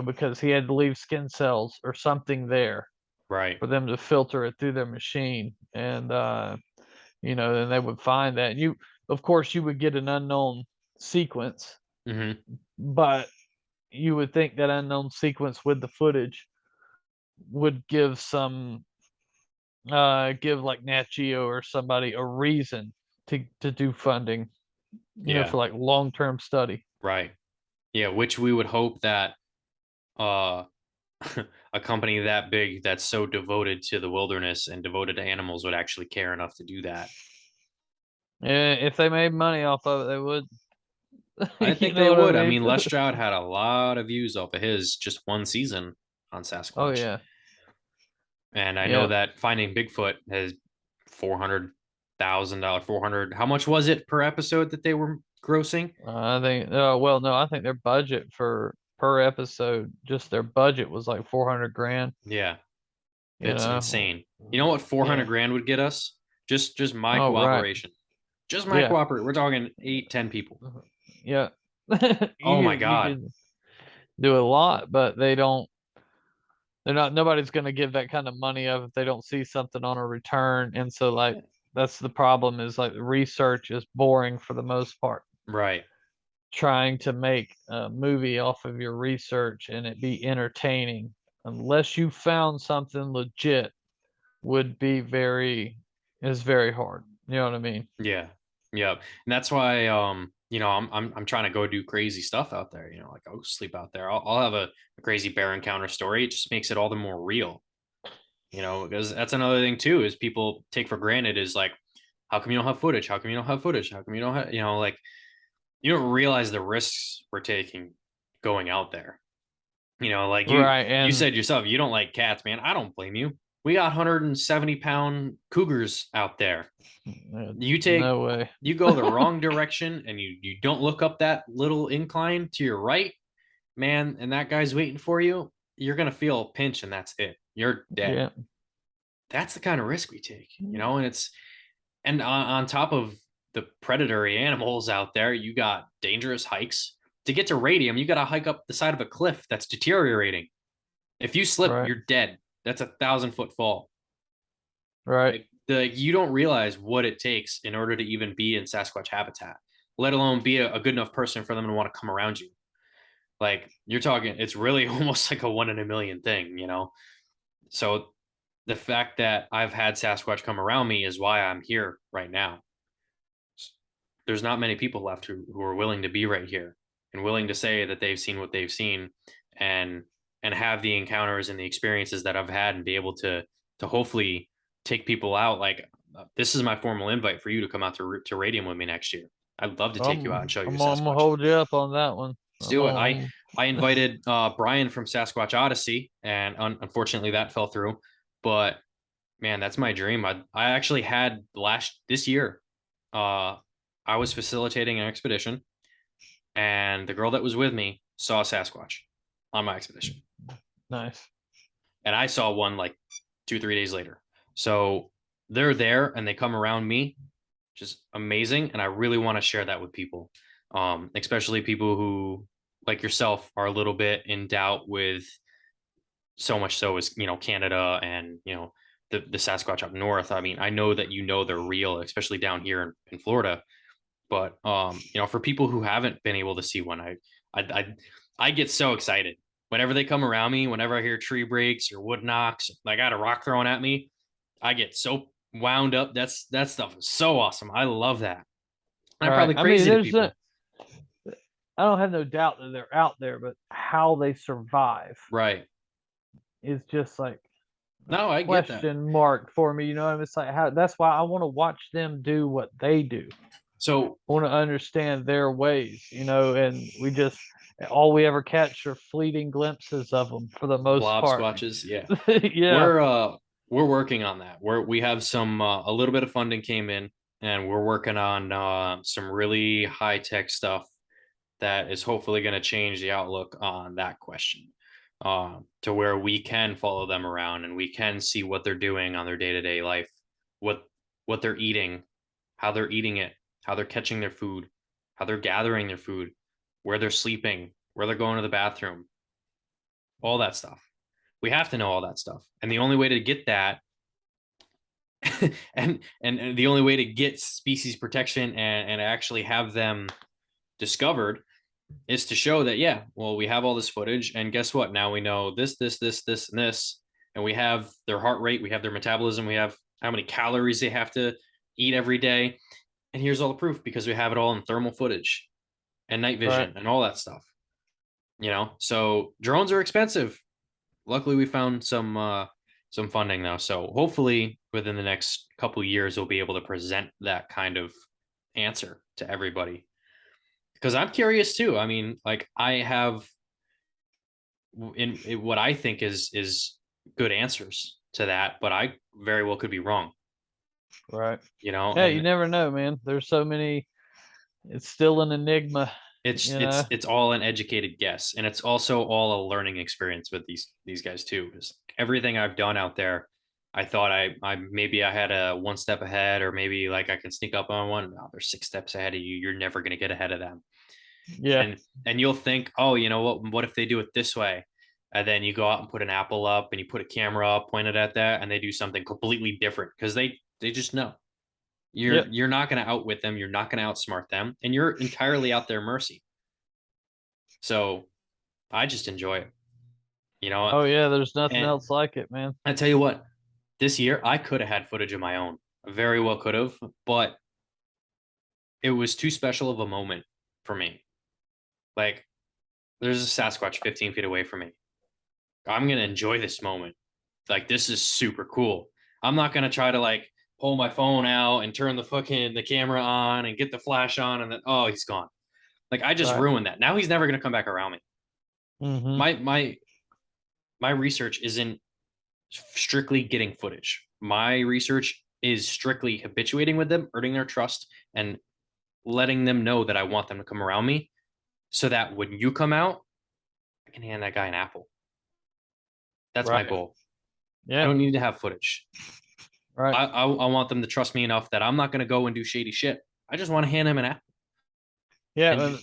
Because he had to leave skin cells or something there Right. for them to filter it through their machine. And then they would find that. And of course, you would get an unknown sequence, Hmm. but you would think that unknown sequence with the footage would give like Nat Geo or somebody a reason to do funding, Yeah. for like long-term study. Right. Yeah. Which we would hope that uh a company that big that's so devoted to the wilderness and devoted to animals would actually care enough to do that. Yeah, if they made money off of it, they would. I You think they know what I would. I mean? mean, Les Stroud had a lot of views off of his just one season on Oh Sasquatch. yeah, And I know yeah. that Finding Bigfoot has $400,000. 400. How much was it per episode that they were grossing? I think. Well, no, I think their budget for per episode, just their budget was like 400 grand. Yeah, You it's know, insane. You know what 400 yeah. grand would get us? Just my Oh right, cooperation. Just my yeah, cooperation. We're talking 8, 10 people. yeah. Oh my You God. can do a lot, but they don't. They're not. Nobody's going to give that kind of money up if they don't see something on a return. And so, like, that's the problem. Is like the research is boring for the most part. Right. Trying to make a movie off of your research and it be entertaining, unless you found something legit, would be very hard. You know what I mean? Yeah. Yeah. And that's why I'm trying to go do crazy stuff out there, like I'll sleep out there. I'll have a crazy bear encounter story. It just makes it all the more real. because that's another thing too, is people take for granted is like, how come you don't have footage? How come you don't have footage? How come you don't have, like, you don't realize the risks we're taking going out there. Like Right. you And said yourself, you don't like cats, man. I don't blame you. We got 170-pound cougars out there. You take no way. you go the wrong direction and you don't look up that little incline to your right, man, and that guy's waiting for you, you're gonna feel a pinch and that's it. You're dead. Yeah. That's the kind of risk we take, and on top of the predatory animals out there, you got dangerous hikes. To get to radium, you got to hike up the side of a cliff that's deteriorating. If you slip, Right. you're dead. That's 1,000-foot fall. Right. You don't realize what it takes in order to even be in Sasquatch habitat, let alone be a good enough person for them to want to come around you. Like, you're talking, it's really almost like a 1 in a million thing. So the fact that I've had Sasquatch come around me is why I'm here right now. There's not many people left who are willing to be right here and willing to say that they've seen what they've seen, and have the encounters and the experiences that I've had, and be able to hopefully take people out. Like, this is my formal invite for you to come out to Radium with me next year. I'd love to take you out and show you I'm gonna Sasquatch. hold you up on that one. Let's do it. I invited Brian from Sasquatch Odyssey, and unfortunately that fell through. But man, that's my dream. I actually had this year. Uh, I was facilitating an expedition, and the girl that was with me saw Sasquatch on my expedition, Nice. and I saw one like 2-3 days later. So they're there and they come around me, just amazing. And I really want to share that with people, especially people who, like yourself, are a little bit in doubt with, so much so as Canada and the Sasquatch up north. I mean, I know that they're real, especially down here in Florida. But for people who haven't been able to see one, I I get so excited whenever they come around me. Whenever I hear tree breaks or wood knocks, I got a rock thrown at me, I get so wound up. That stuff is so awesome. I love that. I'm Right. probably I mean, crazy to people. I don't have no doubt that they're out there, but how they survive Right. is just like a No, I get that. question mark for me. You know, what I mean? It's like how that's why I want to watch them do what they do. So I want to understand their ways, and all we ever catch are fleeting glimpses of them for the most blob part. squatches, yeah. Yeah. We're working on that. We have some a little bit of funding came in, and we're working on some really high tech stuff that is hopefully going to change the outlook on that question, to where we can follow them around and we can see what they're doing on their day-to-day life, what they're eating, how they're eating it, how they're catching their food, how they're gathering their food, where they're sleeping, where they're going to the bathroom, all that stuff. We have to know all that stuff. And the only way to get that and the only way to get species protection and actually have them discovered is to show that, yeah, well, we have all this footage, and guess what? Now we know this, and this, and we have their heart rate, we have their metabolism, we have how many calories they have to eat every day. And here's all the proof because we have it all in thermal footage and night Right. vision and all that stuff. So drones are expensive. Luckily, we found some funding though, so hopefully within the next couple of years we'll be able to present that kind of answer to everybody. Because I'm curious too. I mean, like, I have in what I think is good answers to that, but I very well could be wrong. Right. You know, Yeah, you and never know, man. There's so many. It's still an enigma. it's You it's know. it's all an educated guess, and it's also all a learning experience with these guys too. Because everything I've done out there, I thought I maybe I had a one step ahead, or maybe like I can sneak up on one. No, they're 6 steps ahead of you. You're never gonna get ahead of them. Yeah. And you'll think, oh, you know what if they do it this way? And then you go out and put an apple up and you put a camera up pointed at that, and they do something completely different because they just know. You're Yep. you're not going to outwit them, you're not going to outsmart them, and you're entirely out their mercy. So I just enjoy it, you know. Oh yeah. There's nothing And else like it, man. I tell you what, this year I could have had footage of my own. I very well could have, but it was too special of a moment for me. Like, there's a Sasquatch 15 feet away from me. I'm going to enjoy this moment. like this is super cool. I'm not gonna try to like pull my phone out and turn the camera on and get the flash on and then oh he's gone. Like I just Right. ruined that. Now he's never gonna come back around me. Mm-hmm. My research isn't strictly getting footage. My research is strictly habituating with them, earning their trust, and letting them know that I want them to come around me so that when you come out, I can hand that guy an apple. That's my Right. goal. I Yeah. don't need to have footage. Right. I want them to trust me enough that I'm not going to go and do shady shit. I just want to hand him an apple. Yeah. And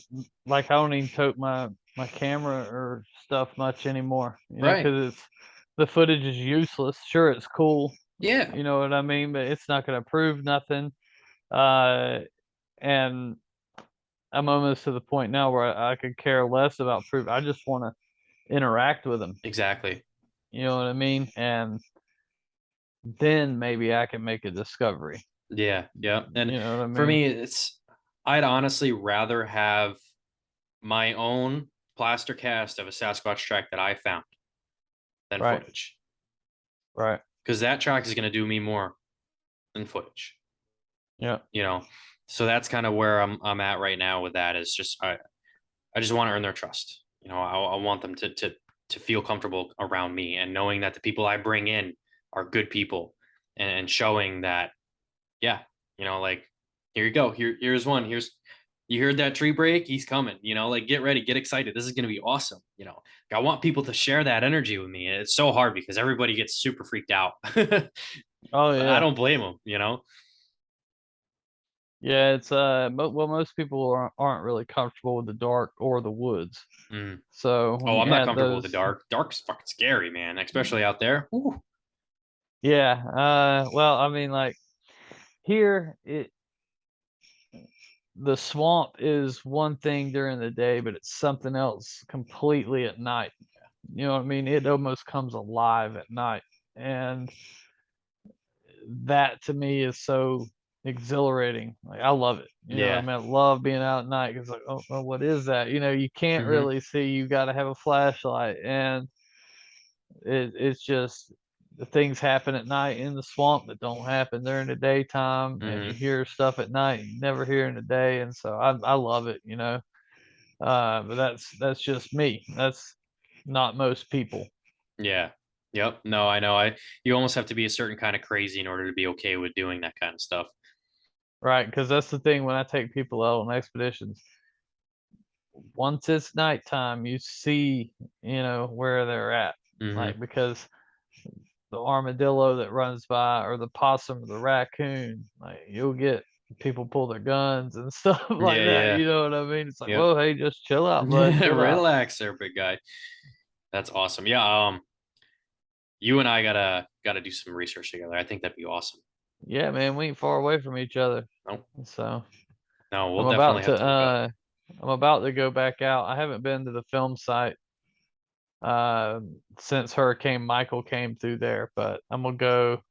Like I don't even tote my camera or stuff much anymore. right. Because it's the footage is useless. Sure, it's cool. Yeah. You know what I mean? But it's not going to prove nothing. Uh, and I'm almost to the point now where I could care less about proof. I just want to interact with them. Exactly. You know what I mean? And then maybe I can make a discovery. Yeah. Yeah. And You know what I for mean? me, I'd honestly rather have my own plaster cast of a Sasquatch track that I found than Right. footage Right. because that track is going to do me more than footage. Yeah. You know, so that's kind of where I'm at right now with that. Is just I just want to earn their trust. You know, I want them to feel comfortable around me and knowing that the people I bring in are good people and showing that, yeah, you know, like here you go. Here's one. Here's you heard that tree break, he's coming. You know, like get ready, get excited. This is gonna be awesome. You know, I want people to share that energy with me. It's so hard because everybody gets super freaked out. Oh I yeah. don't blame them, you know. Yeah, it's well, most people aren't really comfortable with the dark or the woods. Mm. So when Oh, you I'm not add comfortable with the those, dark. Dark's fucking scary, man, especially out there. Ooh. yeah, well, I mean, like here, the swamp is one thing during the day, but it's something else completely at night. You know what I mean? It almost comes alive at night, and that to me is so exhilarating. Like I love it. You know what I Yeah. mean? I love being out at night because like, oh, what is that? You know, you can't Hmm. really see. You got to have a flashlight, and it's just the things happen at night in the swamp that don't happen during the daytime, and you Hmm. hear stuff at night you never hear in the day, and so I love it. You know, but that's just me. That's not most people. Yeah. Yep. No, I know. You almost have to be a certain kind of crazy in order to be okay with doing that kind of stuff. Right, because that's the thing when I take people out on expeditions. Once it's nighttime, you see, where they're at. Hmm. Like because the armadillo that runs by or the possum or the raccoon, like you'll get people pull their guns and stuff like Yeah, that. yeah. You know what I mean? It's like, Yep. whoa, hey, just chill out, bud, chill out. Relax there, big guy. That's awesome. Yeah, you and I gotta do some research together. I think that'd be awesome. Yeah, man, we ain't far away from each other. No, So no, we'll I'm definitely about have to to hook up. I'm about to go back out. I haven't been to the film site uh since Hurricane Michael came through there, but I'm gonna go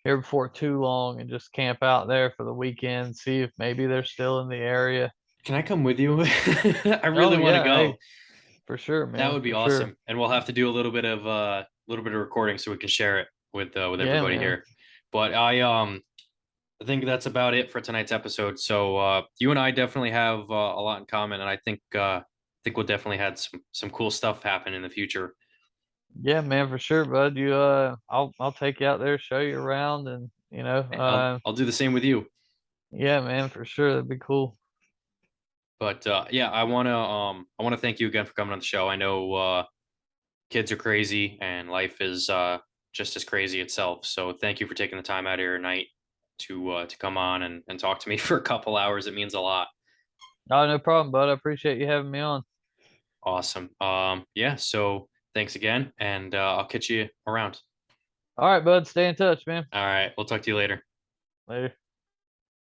here before too long and just camp out there for the weekend, see if maybe they're still in the area. Can I come with you? I Oh really want to yeah, go. hey, for sure, That man, would be for sure. awesome. And we'll have to do a little bit of recording so we can share it with Yeah, everybody man. here. But I think that's about it for tonight's episode. So you and I definitely have a lot in common, and I think we'll definitely had some cool stuff happen in the future. Yeah, man, for sure, bud. I'll take you out there, show you around, and I'll do the same with you. yeah, man, for sure, that'd be cool. But yeah, I wanna thank you again for coming on the show. I know kids are crazy and life is just as crazy itself. So thank you for taking the time out of your night to come on and talk to me for a couple hours. It means a lot. Oh, no problem, bud. I appreciate you having me on. Awesome. Yeah. So thanks again, and I'll catch you around. All right, bud. Stay in touch, man. All right. We'll talk to you later. Later.